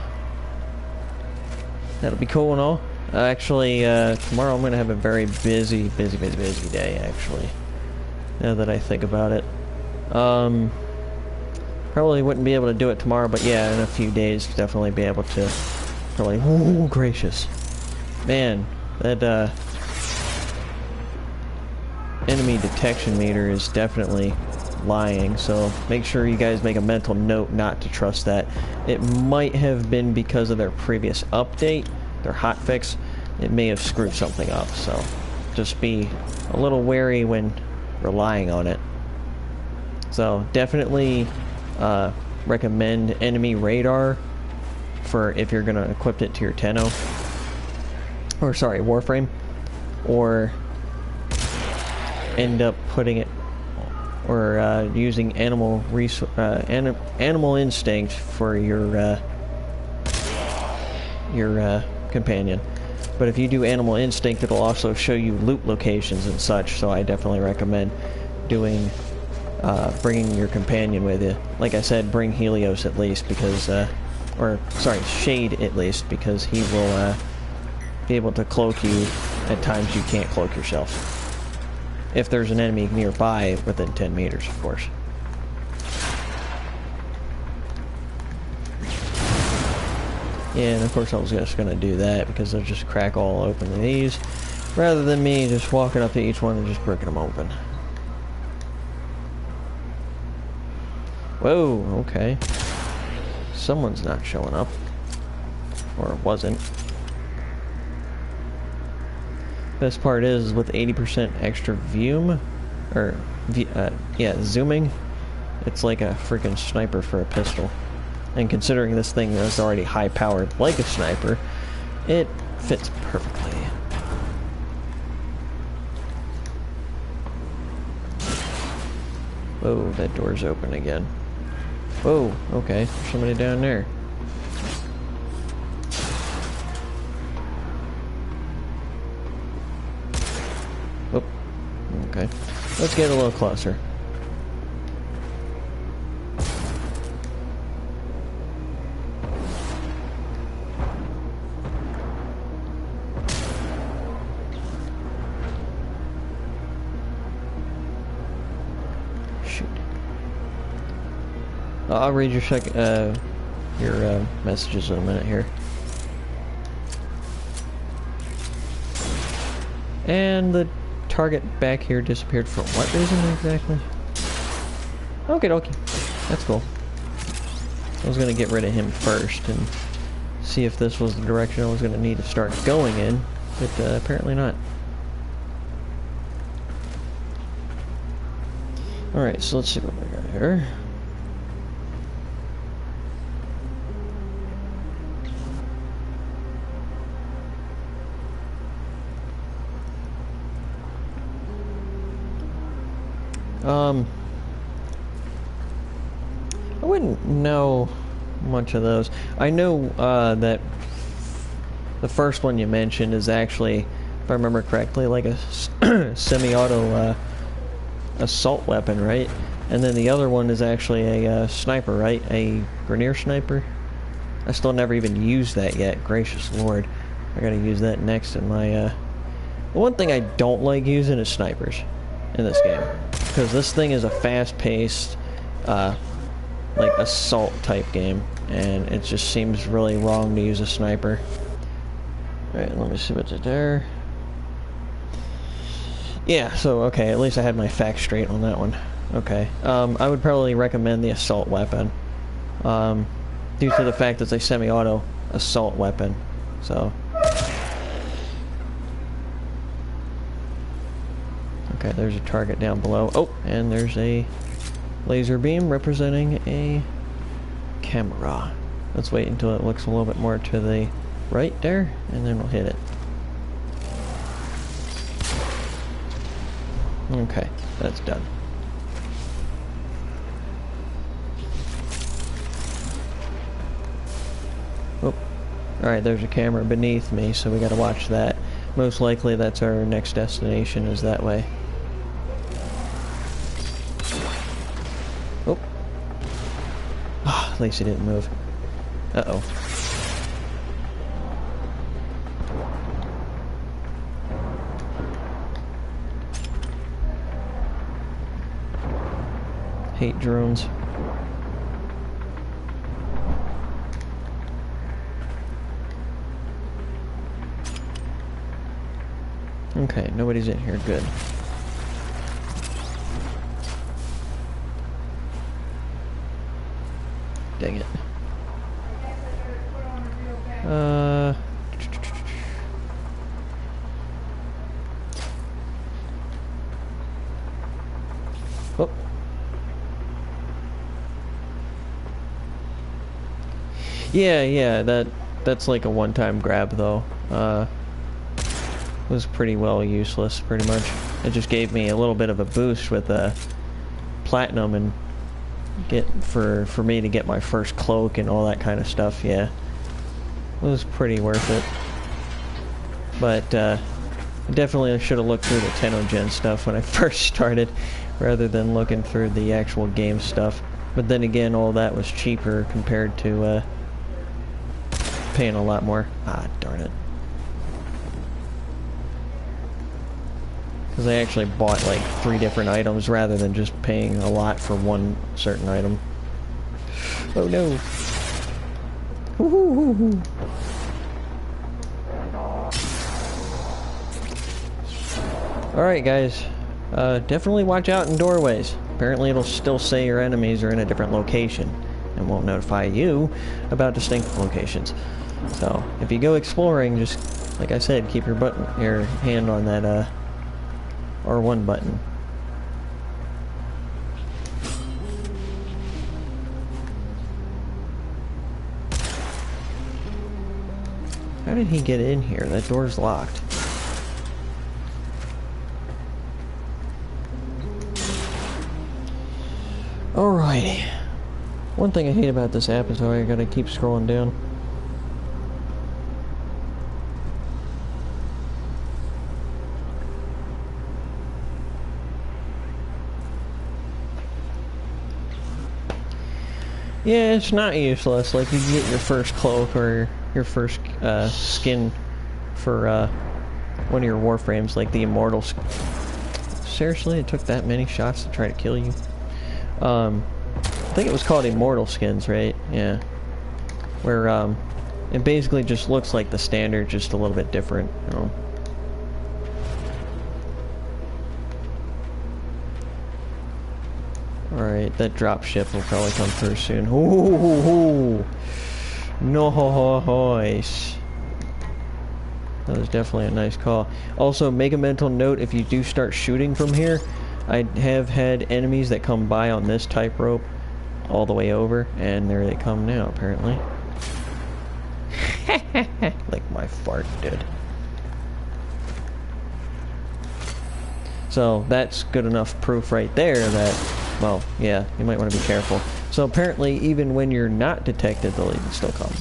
be cool and all. Actually, tomorrow I'm gonna have a very busy day, actually. Now that I think about it. Probably wouldn't be able to do it tomorrow, but yeah, in a few days, definitely be able to They're like, ooh, gracious. Man, that enemy detection meter is definitely lying, so make sure you guys make a mental note not to trust that. It might have been because of their previous update, their hotfix. It may have screwed something up, so just be a little wary when relying on it. So definitely recommend enemy radar for if you're gonna equip it to your Tenno, or sorry, Warframe, or end up putting it or using animal instinct for your companion. But if you do animal instinct, it'll also show you loot locations and such. So I definitely recommend doing bringing your companion with you. Like I said, bring Helios at least, because or sorry, Shade at least, because he will be able to cloak you at times you can't cloak yourself. If there's an enemy nearby within 10 meters, of course. Yeah, and of course I was just going to do that because they'll just crack all open these, rather than me just walking up to each one and just breaking them open. Whoa, okay. Someone's not showing up. Or wasn't. Best part is with 80% extra zooming, it's like a freaking sniper for a pistol. And considering this thing is already high powered like a sniper, it fits perfectly. Whoa, that door's open again. Whoa, okay, there's somebody down there. Okay, let's get a little closer. Shoot. I'll read your messages in a minute here. And the target back here disappeared for what reason exactly? Okay, dokie. That's cool. I was gonna get rid of him first and see if this was the direction I was gonna need to start going in, but apparently not. Alright, so let's see what we got here. I wouldn't know much of those. I know that the first one you mentioned is actually, if I remember correctly, like a semi-auto assault weapon, right? And then the other one is actually a sniper, right? A Grenier sniper. I still never even used that yet. Gracious Lord, I gotta use that next in my. The one thing I don't like using is snipers in this game, because this thing is a fast-paced, like assault type game, and it just seems really wrong to use a sniper. Alright, let me see what's there. Yeah, so okay, at least I had my facts straight on that one. Okay, I would probably recommend the assault weapon, due to the fact that it's a semi-auto assault weapon, so. Okay, there's a target down below. Oh, and there's a laser beam representing a camera. Let's wait until it looks a little bit more to the right there, and then we'll hit it. Okay, that's done. Oh, alright, there's a camera beneath me, so we gotta watch that. Most likely that's our next destination, is that way. Oh. Ah, at least he didn't move. Uh-oh. Hate drones. Okay, nobody's in here. Good. Dang it. Oh. Yeah, that's like a one-time grab though. Was pretty well useless, pretty much. It just gave me a little bit of a boost with platinum and for me to get my first cloak and all that kind of stuff. Yeah, it was pretty worth it. But definitely I should have looked through the Tenogen stuff when I first started, rather than looking through the actual game stuff. But then again, all that was cheaper compared to paying a lot more. Ah, darn it. Because I actually bought like 3 different items rather than just paying a lot for one certain item. Oh no. Woohoo. Alright guys, definitely watch out in doorways. Apparently it'll still say your enemies are in a different location and won't notify you about distinct locations. So, if you go exploring, just, like I said, keep your hand on that R1 button. How did he get in here? That door's locked. Alrighty. One thing I hate about this app is how I gotta keep scrolling down. Yeah, it's not useless. Like, you get your first cloak or your first skin for one of your Warframes, like the Immortal. Seriously, it took that many shots to try to kill you? I think it was called Immortal Skins, right? Yeah. Where it basically just looks like the standard, just a little bit different, you know. Alright, that drop ship will probably come through soon. Ooh, nice. That was definitely a nice call. Also, make a mental note if you do start shooting from here. I have had enemies that come by on this type rope all the way over, and there they come now, apparently. Like my fart did. So, that's good enough proof right there that, well, yeah, you might want to be careful. So apparently, even when you're not detected, they'll even still come.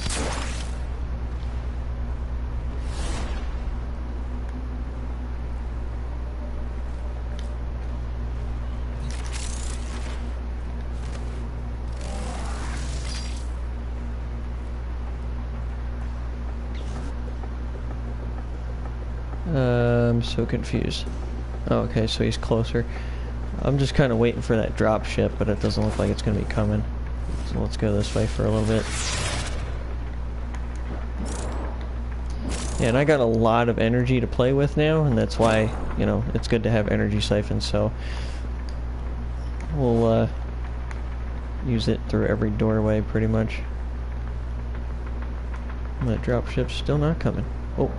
I'm so confused. Oh, okay, so he's closer. I'm just kind of waiting for that drop ship, but it doesn't look like it's going to be coming. So let's go this way for a little bit. Yeah, and I got a lot of energy to play with now, and that's why, you know, it's good to have energy siphons, so we'll use it through every doorway pretty much. And that drop ship's still not coming. Oh.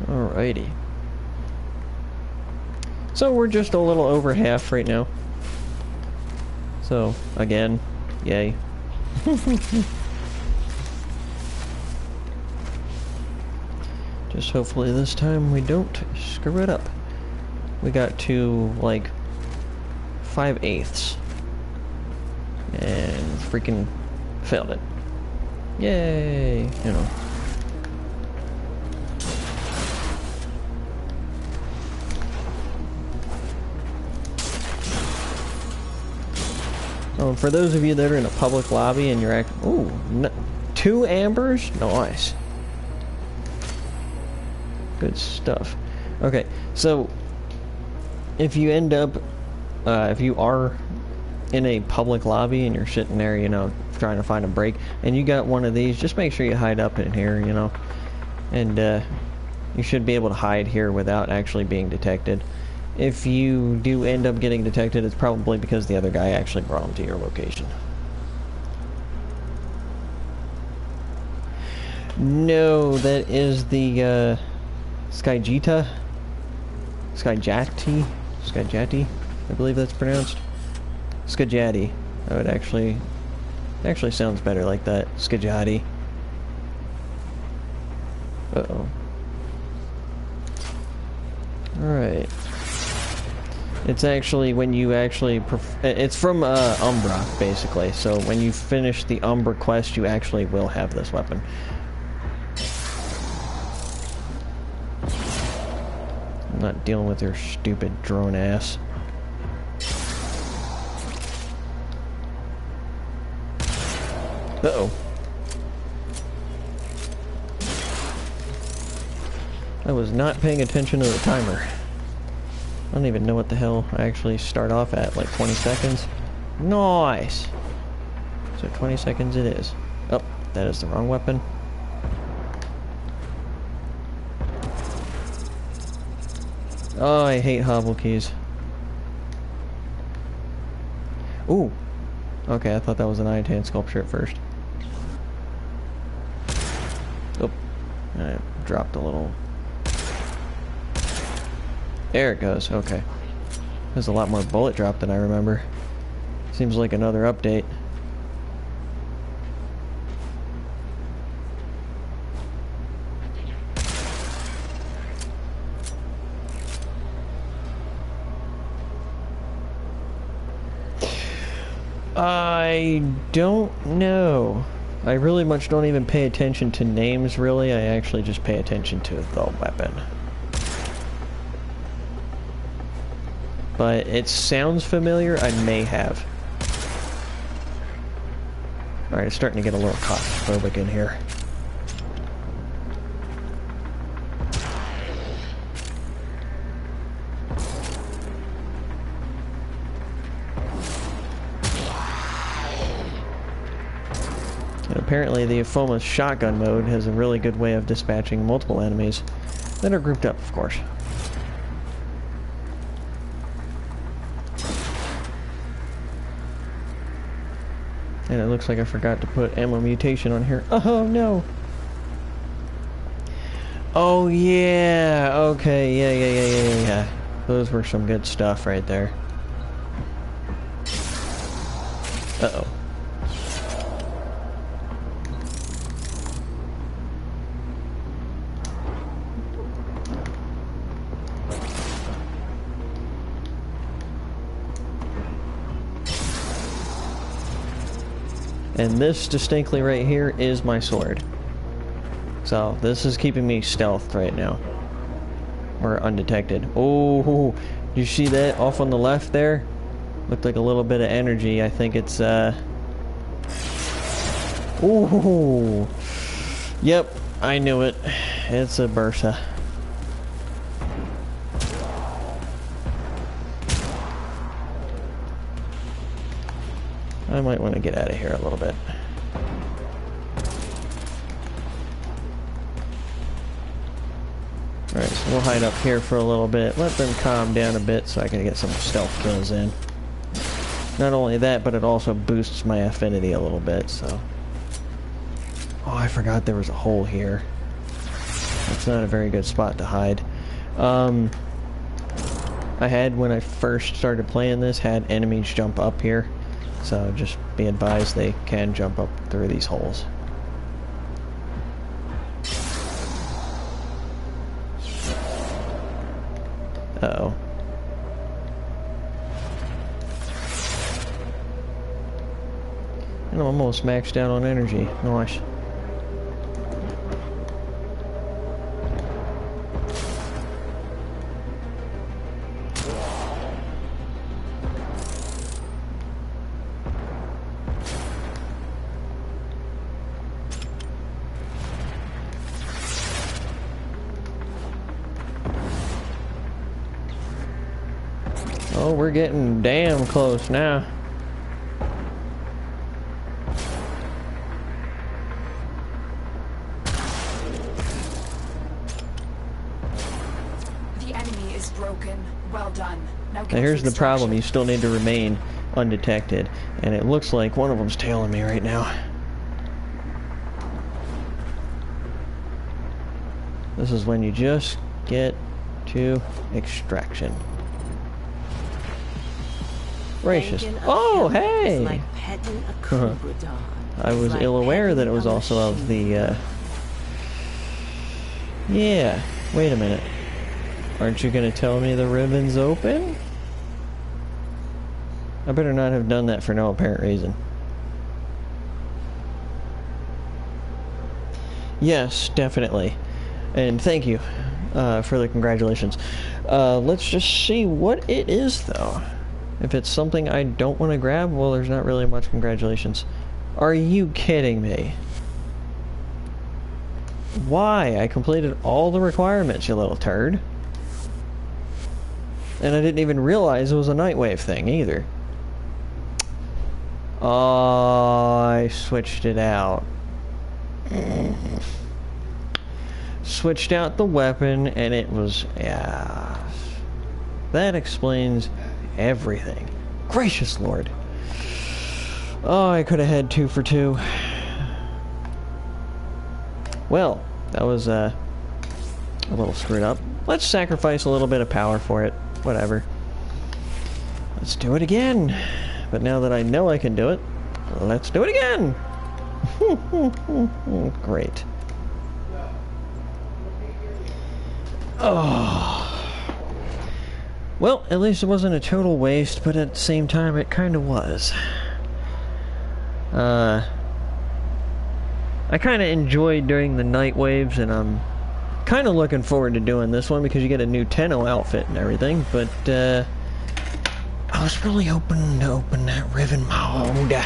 Alrighty. So we're just a little over half right now. So, again, yay. Just hopefully this time we don't screw it up. We got to, like, 5/8. And freaking failed it. Yay! You know. Oh, and for those of you that are in a public lobby and you're ooh, 2 ambers? Nice. Good stuff. Okay, so if you end up, if you are in a public lobby and you're sitting there, you know, trying to find a break, and you got one of these, just make sure you hide up in here, you know, and you should be able to hide here without actually being detected. If you do end up getting detected, it's probably because the other guy actually brought him to your location. No, that is the Skyjati, I believe that's pronounced. Skajati. I would actually sounds better like that. Skajati. Uh-oh. Alright. It's actually when you actually... it's from Umbra, basically. So when you finish the Umbra quest, you actually will have this weapon. I'm not dealing with your stupid drone ass. Uh-oh. I was not paying attention to the timer. I don't even know what the hell I actually start off at, like 20 seconds? Nice! So 20 seconds it is. Oh, that is the wrong weapon. Oh, I hate hobble keys. Ooh! Okay, I thought that was an Itan sculpture at first. Oh, I dropped a little. There it goes, okay. There's a lot more bullet drop than I remember. Seems like another update. I don't know. I really much don't even pay attention to names, really. I actually just pay attention to the weapon. But it sounds familiar. I may have. Alright, it's starting to get a little claustrophobic in here. And apparently the Afoma's shotgun mode has a really good way of dispatching multiple enemies that are grouped up, of course. And it looks like I forgot to put ammo mutation on here. Oh no! Oh yeah! Okay, yeah. Those were some good stuff right there. Uh-oh. And this distinctly right here is my sword. So this is keeping me stealthed right now. Or undetected. Oh, you see that off on the left there? Looked like a little bit of energy. I think it's ooh. Yep, I knew it. It's a Bursa. I might want to get out of here a little bit. Alright, so we'll hide up here for a little bit. Let them calm down a bit so I can get some stealth kills in. Not only that, but it also boosts my affinity a little bit, so... Oh, I forgot there was a hole here. That's not a very good spot to hide. I had, when I first started playing this, had enemies jump up here. So just be advised they can jump up through these holes. Uh-oh. And I'm almost maxed out on energy. Nice. Oh, we're getting damn close now. The enemy is broken. Well done. Now Now here's the problem, you still need to remain undetected, and it looks like one of them's tailing me right now. This is when you just get to extraction. Gracious. Oh, hey! Like petting a cobra dog. I was Like ill aware that it petting was a also of machine. the, Yeah, wait a minute. Aren't you gonna tell me the ribbon's open? I better not have done that for no apparent reason. Yes, definitely. And thank you for the congratulations. Let's just see what it is, though. If it's something I don't want to grab, well, there's not really much congratulations. Are you kidding me? Why? I completed all the requirements, you little turd. And I didn't even realize it was a Nightwave thing, either. Oh, I switched it out. Switched out the weapon, and it was... yeah. That explains everything. Gracious Lord. Oh, I could have had 2 for 2. Well, that was a little screwed up. Let's sacrifice a little bit of power for it. Whatever. Let's do it again. But now that I know I can do it, let's do it again. Great. Oh. Well, at least it wasn't a total waste, but at the same time it kind of was. I kind of enjoyed doing the night waves, and I'm kind of looking forward to doing this one because you get a new Tenno outfit and everything, but I was really hoping to open that Riven mode.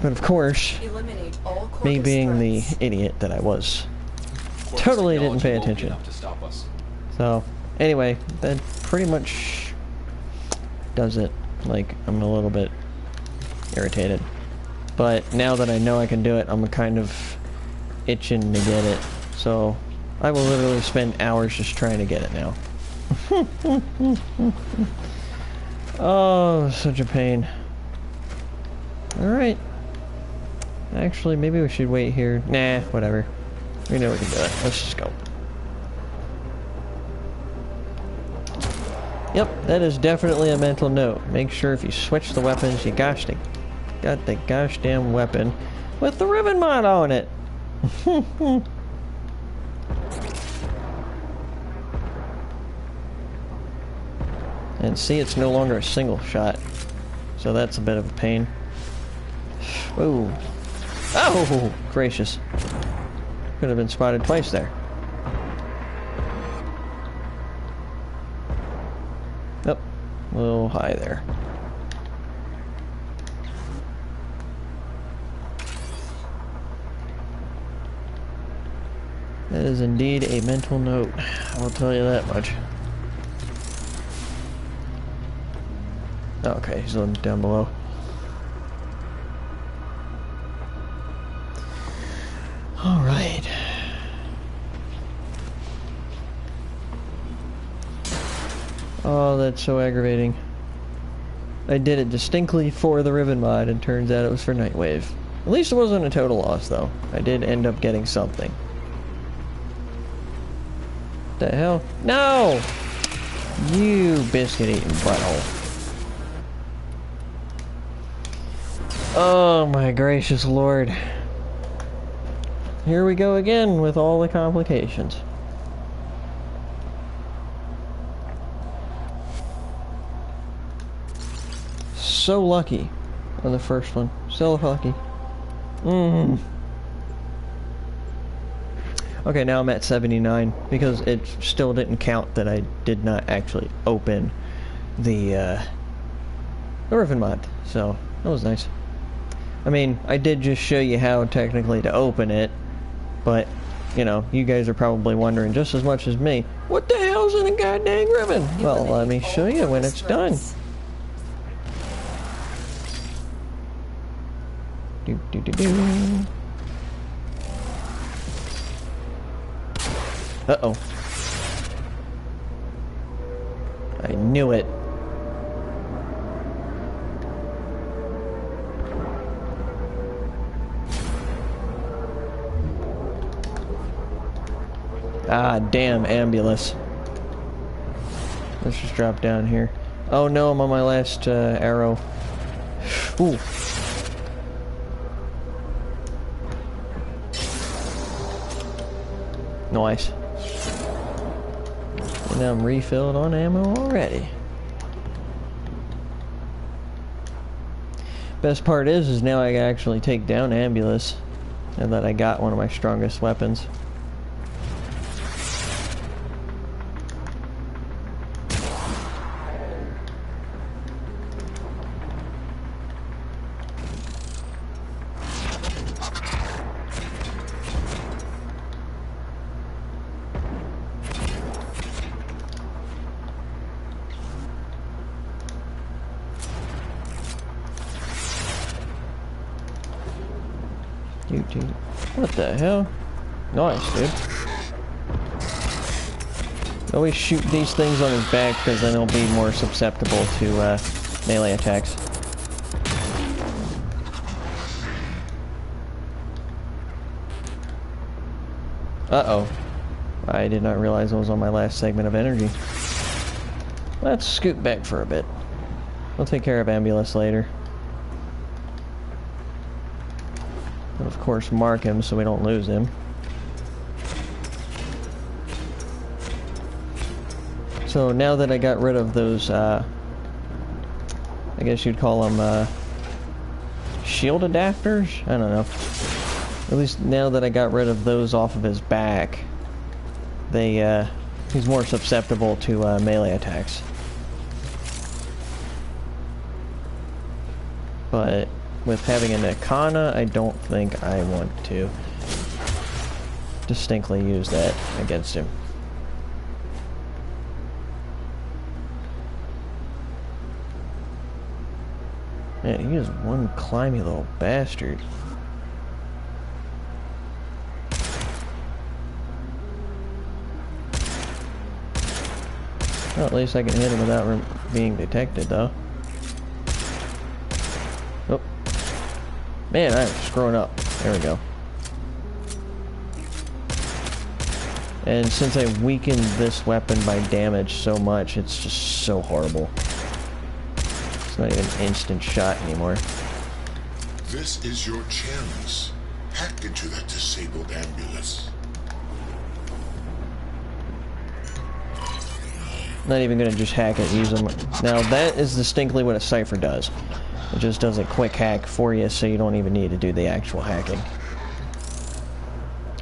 But of course, Eliminate all me Corvus being the threats. idiot that I was, Corvus totally didn't pay technology won't be attention. enough to stop us. So, anyway, that pretty much does it. Like, I'm a little bit irritated. But now that I know I can do it, I'm kind of itching to get it. So, I will literally spend hours just trying to get it now. Oh, such a pain. Alright. Actually, maybe we should wait here. Nah, whatever. We know we can do it. Let's just go. Yep, that is definitely a mental note. Make sure if you switch the weapons, you got the gosh damn weapon with the Riven mod on it. And see, it's no longer a single shot. So that's a bit of a pain. Whoa. Oh, gracious. Could have been spotted twice there. Yep. A little high there. That is indeed a mental note. I will tell you that much. Okay, he's down below. Alright. Oh, that's so aggravating. I did it distinctly for the Riven mod, and turns out it was for Nightwave. At least it wasn't a total loss, though. I did end up getting something. The hell? No! You biscuit-eating butthole. Oh my gracious Lord. Here we go again with all the complications. So lucky on the first one. So lucky. Okay, now I'm at 79 because it still didn't count that I did not actually open the Riven mod. So that was nice. I mean, I did just show you how technically to open it, but, you know, you guys are probably wondering just as much as me, what the hell goes in the goddamn ribbon. Well, let me show you when it's done. Do do do do. Uh-oh. I knew it. Ah, damn, ambulance. Let's just drop down here. Oh no, I'm on my last arrow. Ooh. Nice. And now I'm refilled on ammo already. Best part is now I can actually take down ambulance, and that I got one of my strongest weapons. What the hell? Nice, dude. Always shoot these things on his back because then he'll be more susceptible to melee attacks. Uh-oh. I did not realize I was on my last segment of energy. Let's scoot back for a bit. We'll take care of ambulance later. Of course, mark him so we don't lose him. So now that I got rid of those, I guess you'd call them shield adapters? I don't know. At least now that I got rid of those off of his back, he's more susceptible to melee attacks. But with having a Nakana, I don't think I want to distinctly use that against him. Man, he is one climby little bastard. Well, at least I can hit him without being detected, though. Oh. Man, I'm screwing up. There we go. And since I weakened this weapon by damage so much, it's just so horrible. It's not even instant shot anymore. This is your chance. Hack into that disabled ambulance. Not even gonna just hack it, use them. Now that is distinctly what a cipher does. It just does a quick hack for you, so you don't even need to do the actual hacking.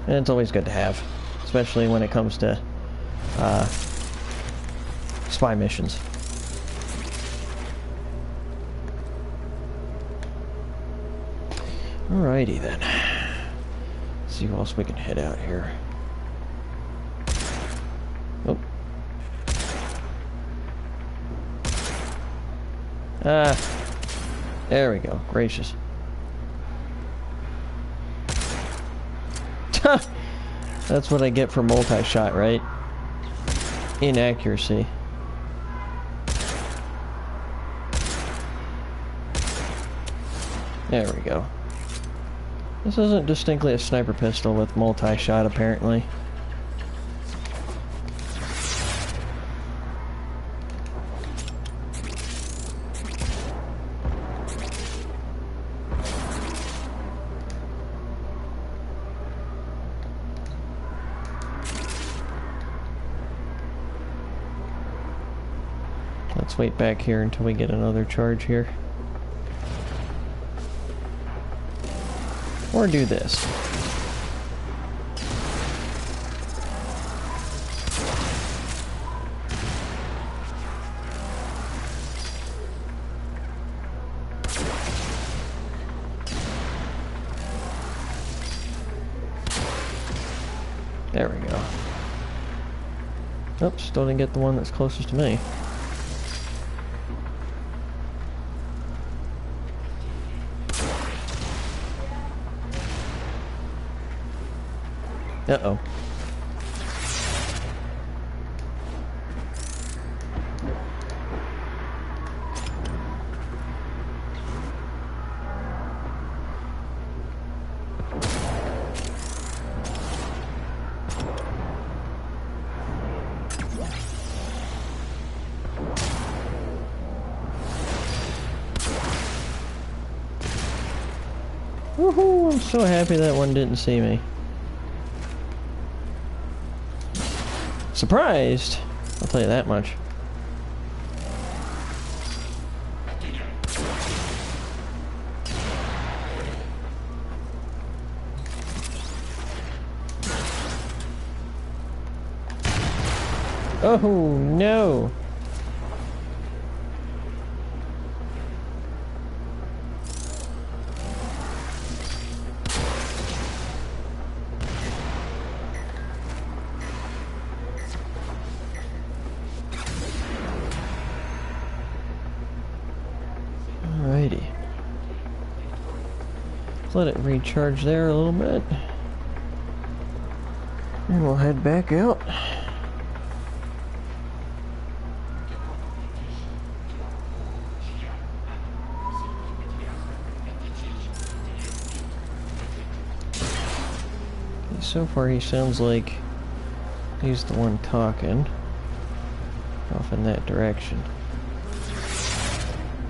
And it's always good to have, especially when it comes to spy missions. Alrighty then. Let's see what else we can hit out here. Oh. There we go. Gracious. That's what I get for multi-shot, right? Inaccuracy. There we go. This isn't distinctly a sniper pistol with multi-shot, apparently. Let's wait back here until we get another charge here. Or do this. There we go. Oops, still didn't get the one that's closest to me. Uh-oh. Woohoo! I'm so happy that one didn't see me. Surprised! I'll tell you that much. Oh no! Alrighty. Let's let it recharge there a little bit. And we'll head back out. So far he sounds like he's the one talking off in that direction.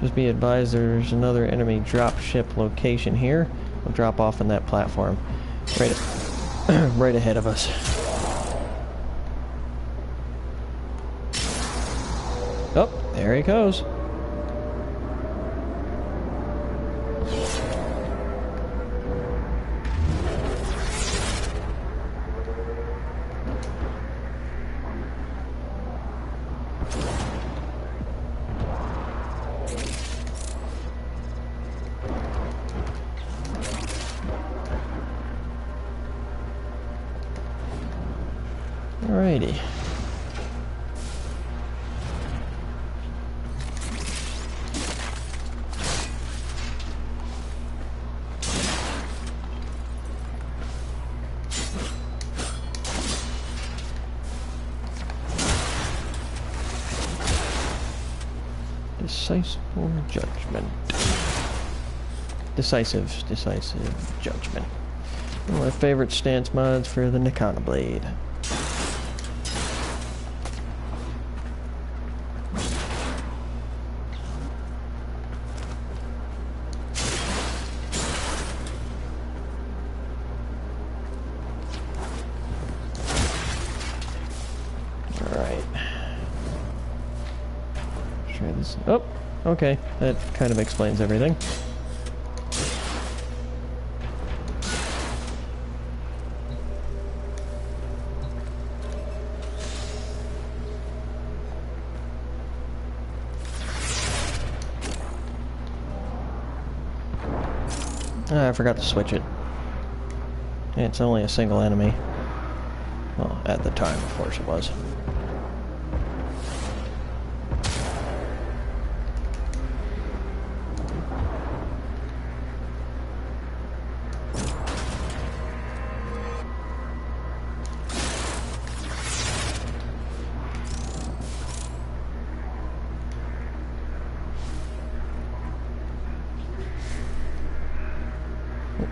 Just be advised there's another enemy dropship location here. We'll drop off on that platform right, right ahead of us. Oh, there he goes. Alrighty. Decisive judgment. Decisive judgment. One of my favorite stance mods for the Nikana blade. Try this. Oh, okay. That kind of explains everything. I forgot to switch it. It's only a single enemy. Well, at the time, of course, it was.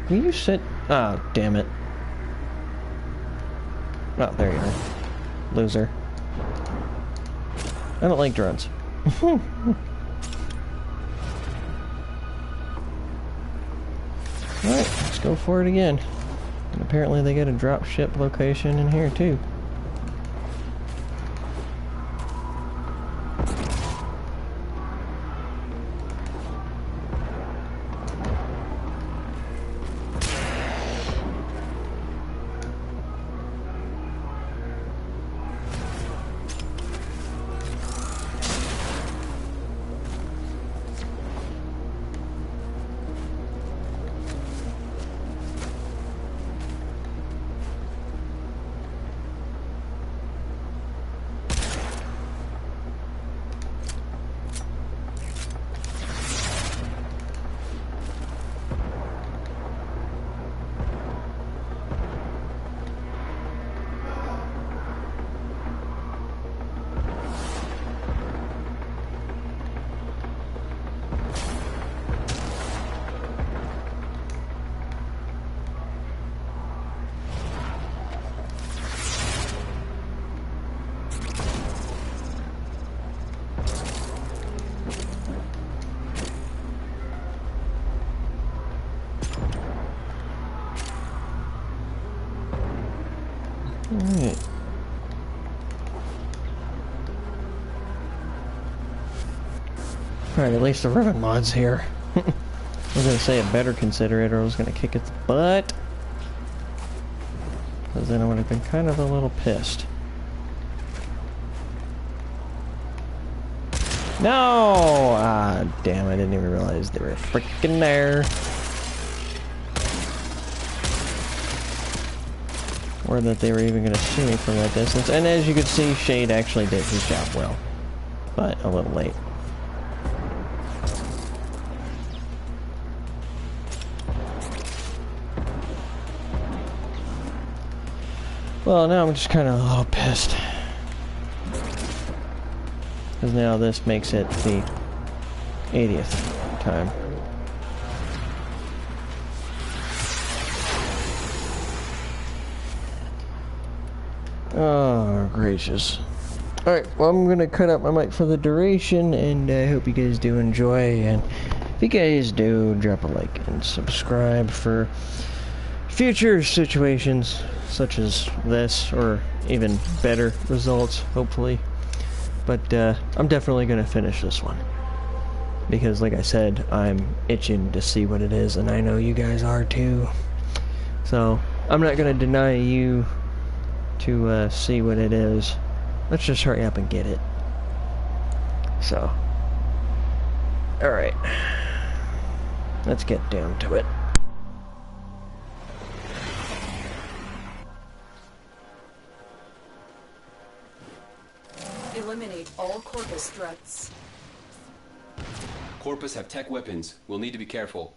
Will you sit? Ah, oh, damn it. Oh, there you are. Loser. I don't like drones. Alright, let's go for it again. And apparently they get a drop ship location in here too. Alright. Alright, at least the Riven mod's here. I was gonna say I better consider it or I was gonna kick its butt. Because then I would have been kind of a little pissed. No! Ah, damn, I didn't even realize they were freaking there. Or that they were even going to see me from that distance. And as you can see, Shade actually did his job well. But a little late. Well, now I'm just kind of a little pissed. Because now this makes it the 80th time. Oh, gracious. Alright, well, I'm going to cut out my mic for the duration, and I hope you guys do enjoy. And if you guys do, drop a like and subscribe for future situations such as this, or even better results, hopefully. But I'm definitely going to finish this one. Because, like I said, I'm itching to see what it is, and I know you guys are too. So, I'm not going to deny you to see what it is. Let's just hurry up and get it. So, alright. Let's get down to it. Eliminate all Corpus threats. Corpus have tech weapons. We'll need to be careful.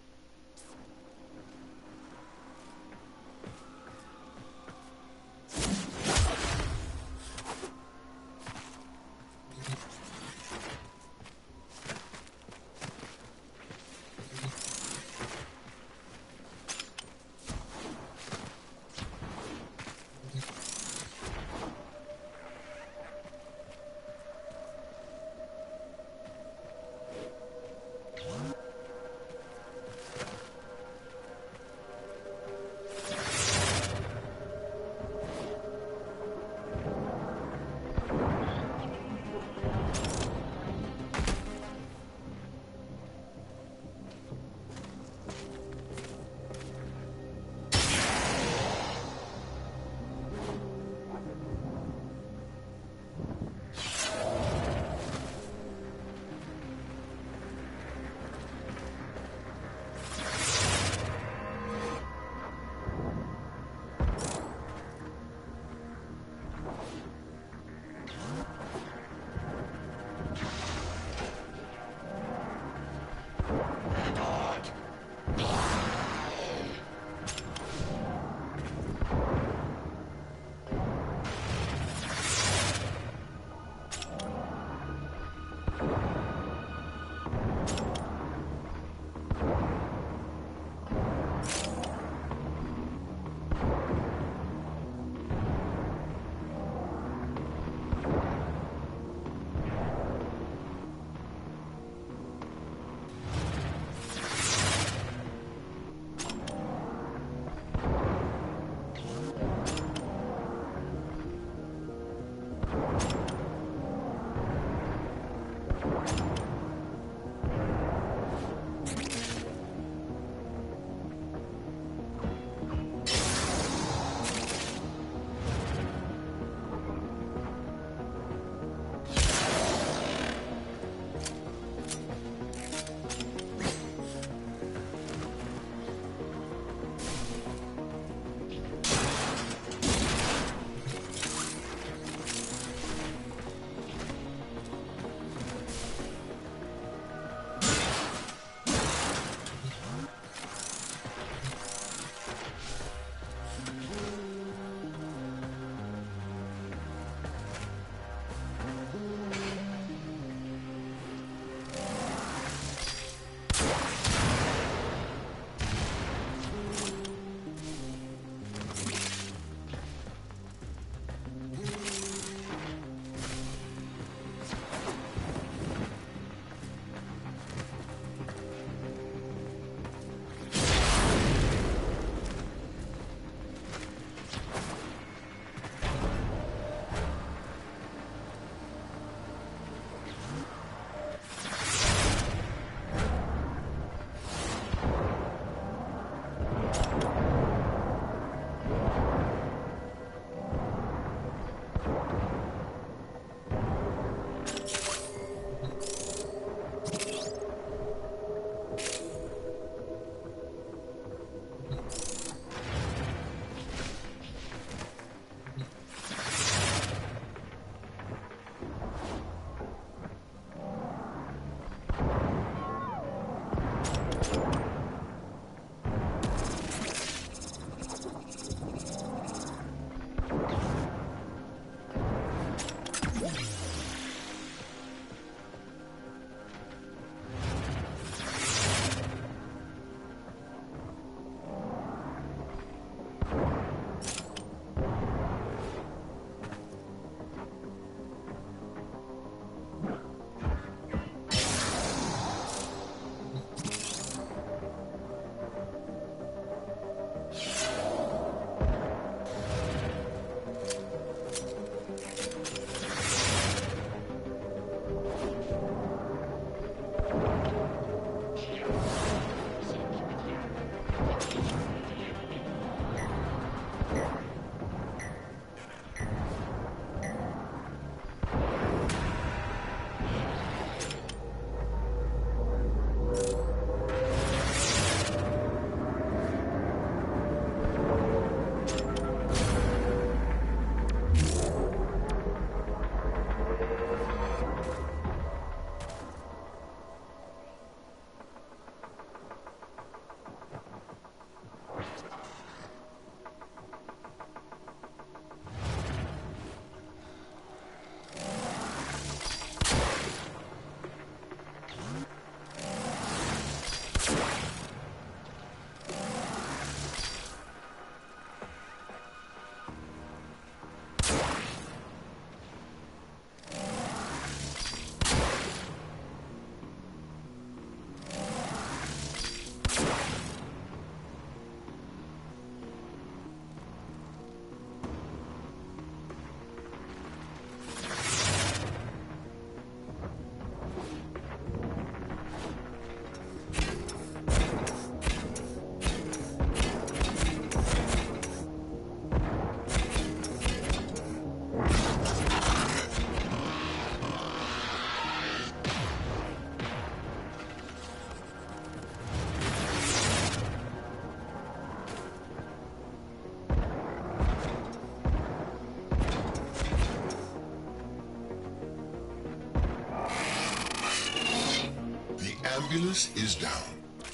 Ambulance is down.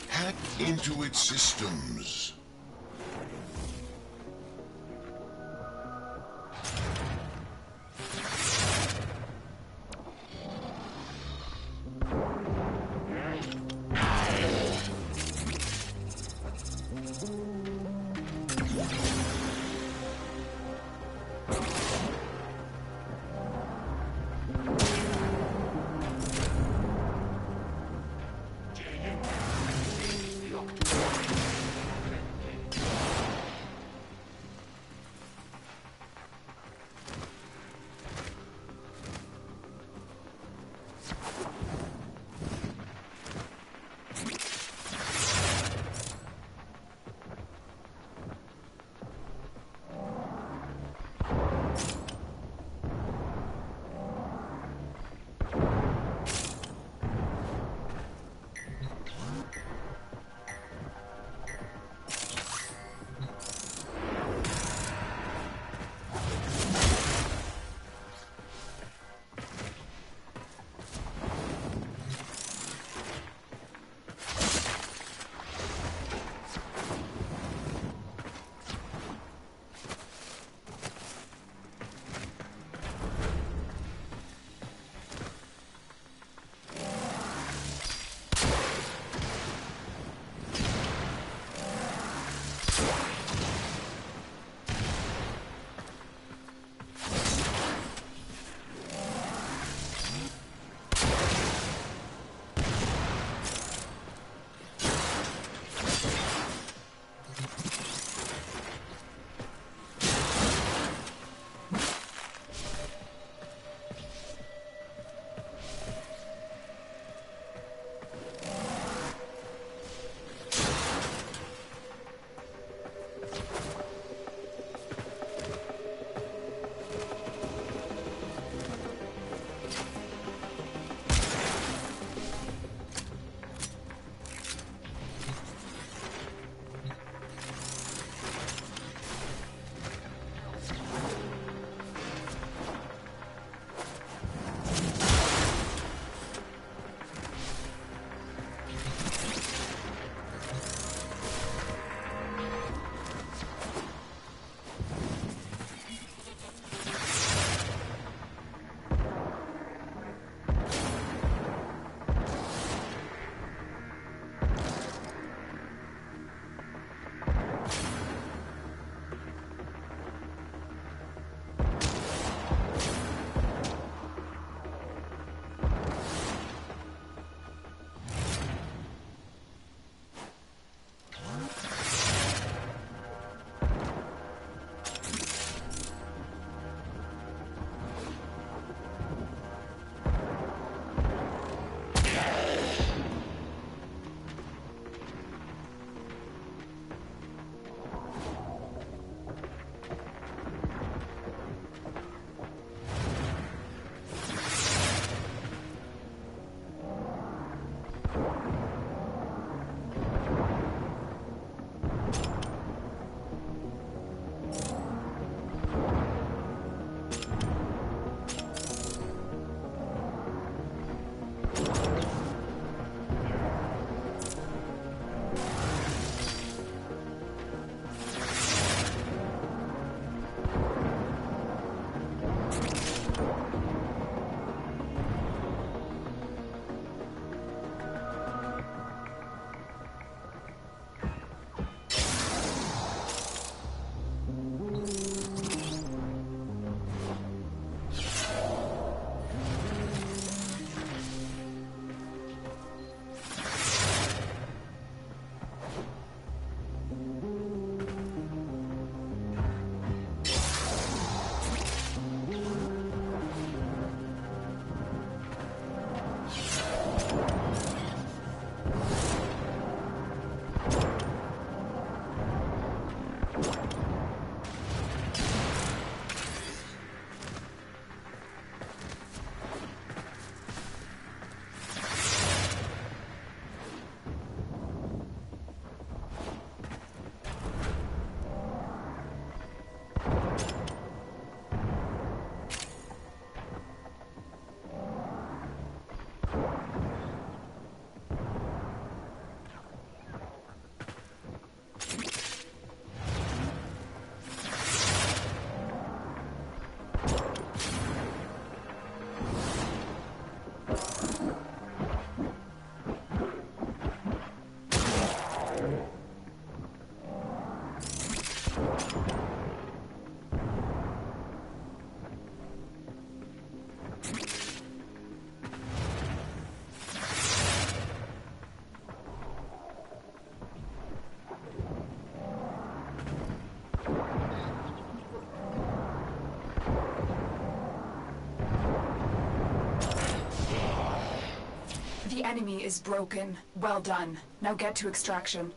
Hack into its systems. The enemy is broken. Well done. Now get to extraction.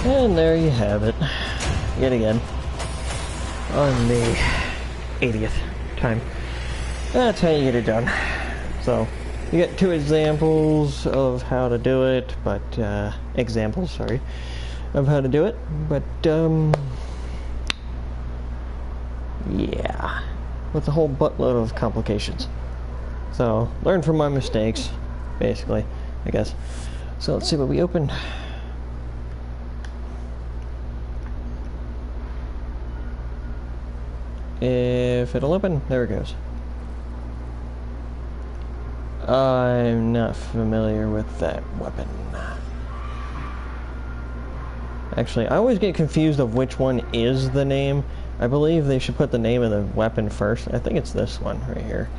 And there you have it. Yet again. On the 80th time. That's how you get it done. So, you get 2 examples of how to do it, but, examples, sorry, of how to do it, but, yeah, with a whole buttload of complications. So, learn from my mistakes, basically, I guess. So, let's see what we opened. If it'll open, there it goes. I'm not familiar with that weapon. Actually, I always get confused of which one is the name. I believe they should put the name of the weapon first. I think it's this one right here.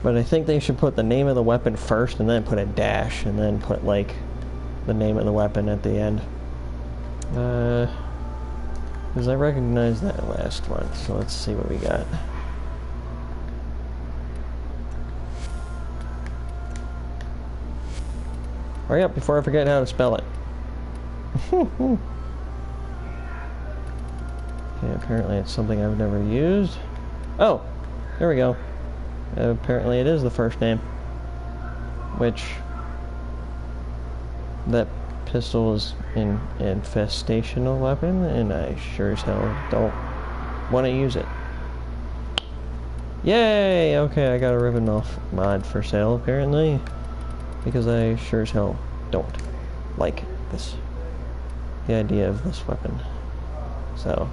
But I think they should put the name of the weapon first and then put a dash and then put, like, the name of the weapon at the end. Because I recognize that last one, so let's see what we got. Hurry up before I forget how to spell it. Okay, apparently it's something I've never used. Oh, there we go. Apparently it is the first name. Which, that pistol is an infestational weapon, and I sure as hell don't want to use it. Yay! Okay, I got a Riven mod for sale, apparently. Because I sure as hell don't like the idea of this weapon. So,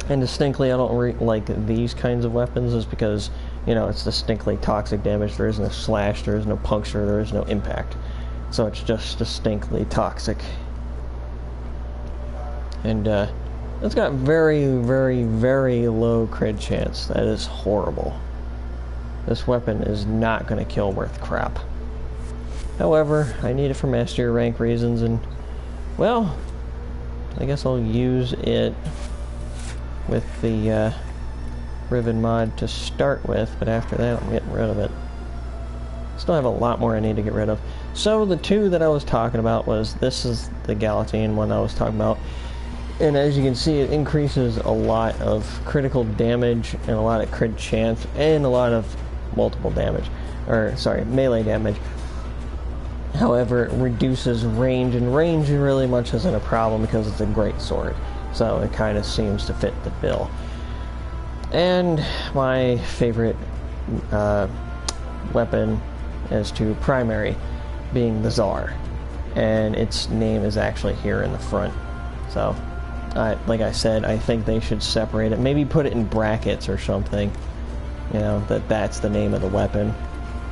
and distinctly I don't like these kinds of weapons is because, you know, it's distinctly toxic damage. There is no slash, there is no puncture, there is no impact. So it's just distinctly toxic. And it's got very, very, very low crit chance. That is horrible. This weapon is not going to kill worth crap. However, I need it for mastery rank reasons, and, well, I guess I'll use it with the Riven mod to start with, but after that I'm getting rid of it. Still have a lot more I need to get rid of. So the 2 that I was talking about was, this is the Galatine one I was talking about, and as you can see it increases a lot of critical damage and a lot of crit chance and a lot of multiple damage, or sorry, melee damage. However, it reduces range, and range really much isn't a problem because it's a great sword, so it kind of seems to fit the bill. And my favorite weapon as to primary being the Tsar, and its name is actually here in the front. So, like I said, I think they should separate it, maybe put it in brackets or something, you know, that's the name of the weapon.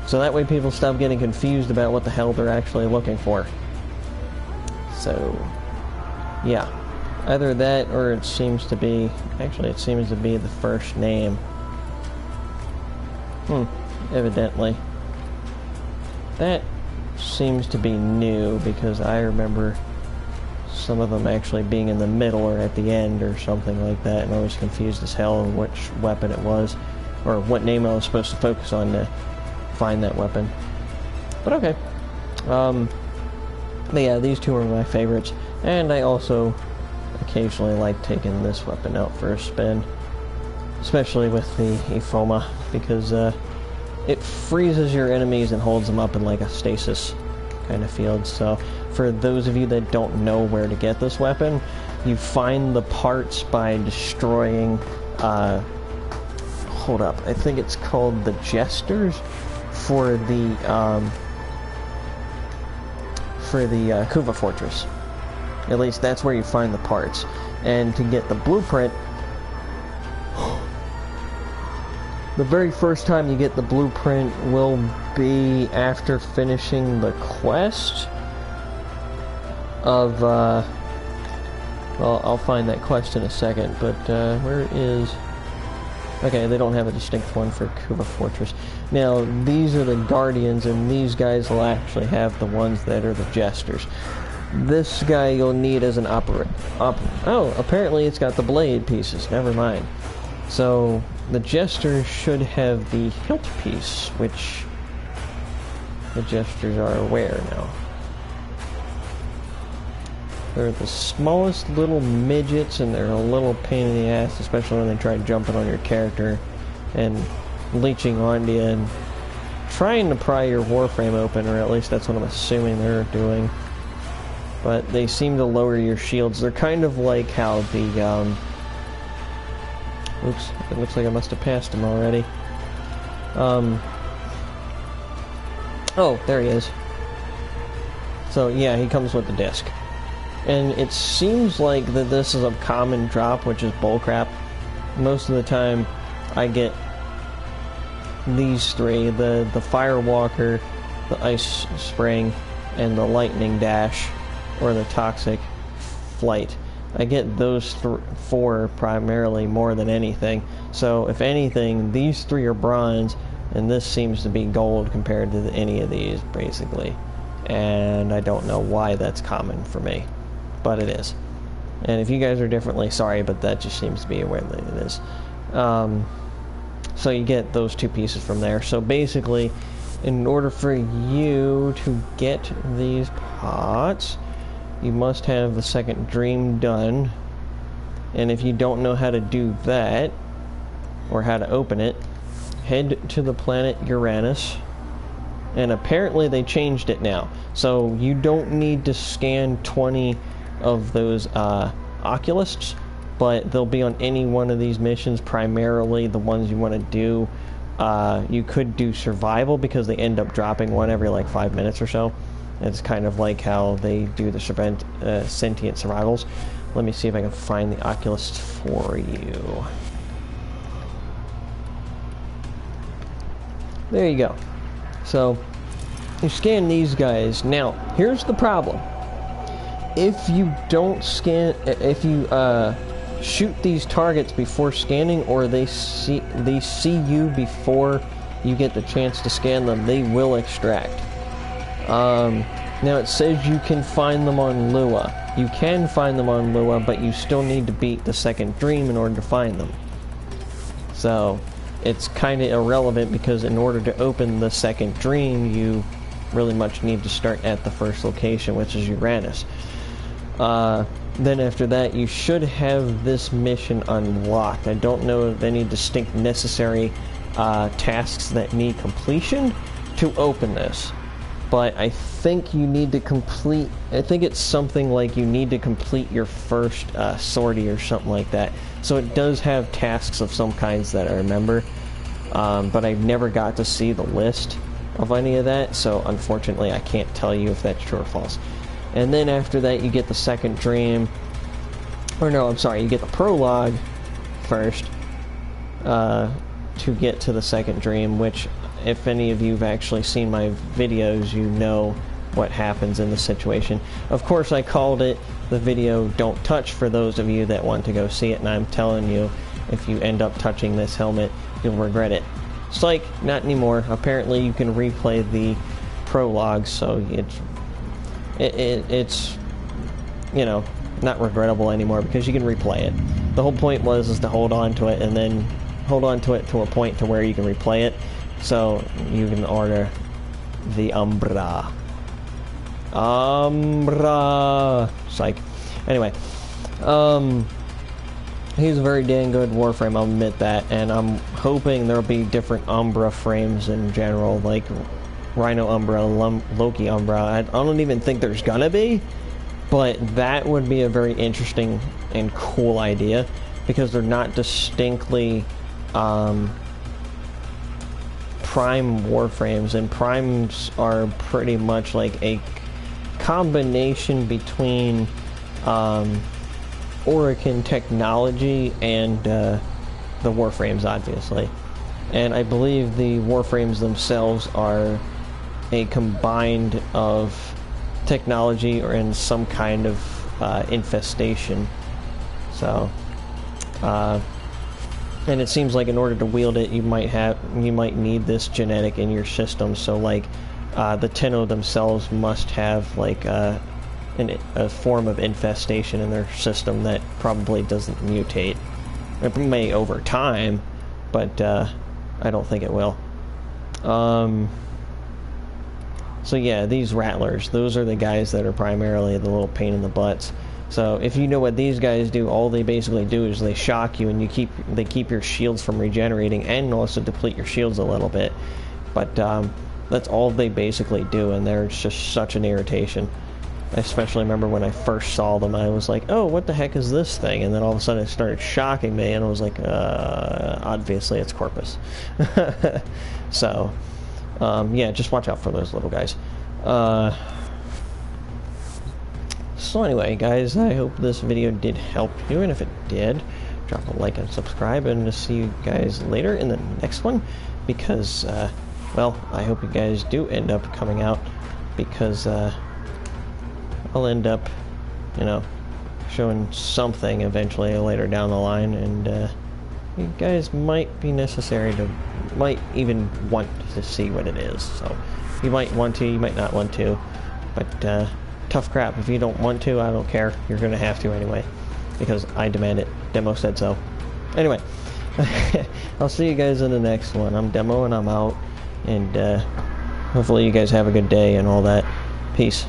So that way people stop getting confused about what the hell they're actually looking for. So, yeah. Either that, or it seems to be... Actually, it seems to be the first name. Evidently. That seems to be new, because I remember some of them actually being in the middle or at the end or something like that, and I was confused as hell on which weapon it was, or what name I was supposed to focus on to find that weapon. But okay. But yeah, these two are my favorites, and I also occasionally like taking this weapon out for a spin, especially with the Ifoma, because it freezes your enemies and holds them up in like a stasis kind of field. So for those of you that don't know where to get this weapon, you find the parts by destroying hold up, I think it's called the Jesters for the Kuva Fortress. At least that's where you find the parts. And to get the blueprint, the very first time you get the blueprint will be after finishing the quest of, well, I'll find that quest in a second, but, where is... Okay, they don't have a distinct one for Kuva Fortress. Now, these are the Guardians, and these guys will actually have the ones that are the Jesters. This guy you'll need as an oh, apparently it's got the blade pieces. Never mind. So, the Jester should have the hilt piece, which the Jesters are aware now. They're the smallest little midgets, and they're a little pain in the ass, especially when they try jumping on your character and leeching onto you and trying to pry your Warframe open, or at least that's what I'm assuming they're doing. But they seem to lower your shields. They're kind of like how the, oops, it looks like I must have passed him already. Oh, there he is. So, yeah, he comes with the disc. And it seems like that this is a common drop, which is bullcrap. Most of the time, I get these three, the Firewalker, the Ice Spring, and the Lightning Dash, or the Toxic Flight. I get those four primarily more than anything. So, if anything, these three are bronze, and this seems to be gold compared to any of these, basically. And I don't know why that's common for me, but it is. And if you guys are differently, sorry, but that just seems to be where it is. So you get those two pieces from there. So basically, in order for you to get these pots, you must have the second dream done. And if you don't know how to do that, or how to open it, head to the planet Uranus. And apparently they changed it now. So you don't need to scan 20 of those Oculists, but they'll be on any one of these missions, primarily the ones you want to do. You could do survival, because they end up dropping one every like 5 minutes or so. It's kind of like how they do the sentient survivals. Let me see if I can find the Oculists for you. There you go. So, you scan these guys. Now, here's the problem. If you don't scan, if you shoot these targets before scanning, or they see you before you get the chance to scan them, they will extract. Now it says you can find them on Lua. You can find them on Lua, but you still need to beat the second dream in order to find them. So it's kind of irrelevant, because in order to open the second dream, you really much need to start at the first location, which is Uranus. Then after that, you should have this mission unlocked. I don't know of any distinct necessary tasks that need completion to open this, but I think you need to complete, I think it's something like you need to complete your first sortie or something like that. So it does have tasks of some kinds that I remember, but I never got to see the list of any of that, so unfortunately I can't tell you if that's true or false. And then after that, you get the second dream, or no, I'm sorry, you get the prologue first to get to the second dream, which, if any of you have actually seen my videos, you know what happens in the situation. Of course, I called it the video Don't Touch for those of you that want to go see it, and I'm telling you, if you end up touching this helmet, you'll regret it. Psych, not anymore. Apparently you can replay the prologue, so it's you know, not regrettable anymore because you can replay it. The whole point was to hold on to it, and then hold on to it to a point to where you can replay it, so you can order the Umbra. Psych. Anyway, he's a very dang good Warframe, I'll admit that, and I'm hoping there'll be different Umbra frames in general, like Rhino Umbra, Loki Umbra. I don't even think there's gonna be, but that would be a very interesting and cool idea, because they're not distinctly Prime Warframes, and Primes are pretty much like a combination between Orokin technology and the Warframes, obviously. And I believe the Warframes themselves are a combined of technology or in some kind of infestation. So, and it seems like in order to wield it, you might need this genetic in your system. So, like, the Tenno themselves must have like a form of infestation in their system that probably doesn't mutate. It may over time, but I don't think it will. So yeah, these rattlers, those are the guys that are primarily the little pain in the butts. So if you know what these guys do, all they basically do is they shock you, and they keep your shields from regenerating, and also deplete your shields a little bit. But that's all they basically do, and they're just such an irritation. I especially remember when I first saw them, I was like, oh, what the heck is this thing? And then all of a sudden it started shocking me, and I was like, obviously it's Corpus. So, yeah, just watch out for those little guys. So anyway, guys, I hope this video did help you, and if it did, drop a like and subscribe, and to see you guys later in the next one, because, well, I hope you guys do end up coming out, because, I'll end up, you know, showing something eventually later down the line, and, you guys might be necessary to, might even want to see what it is. So you might want to, you might not want to, but tough crap. If you don't want to, I don't care. You're gonna have to anyway, because I demand it. Demo said so. Anyway, I'll see you guys in the next one. I'm Demo, and I'm out, and hopefully you guys have a good day and all that. Peace.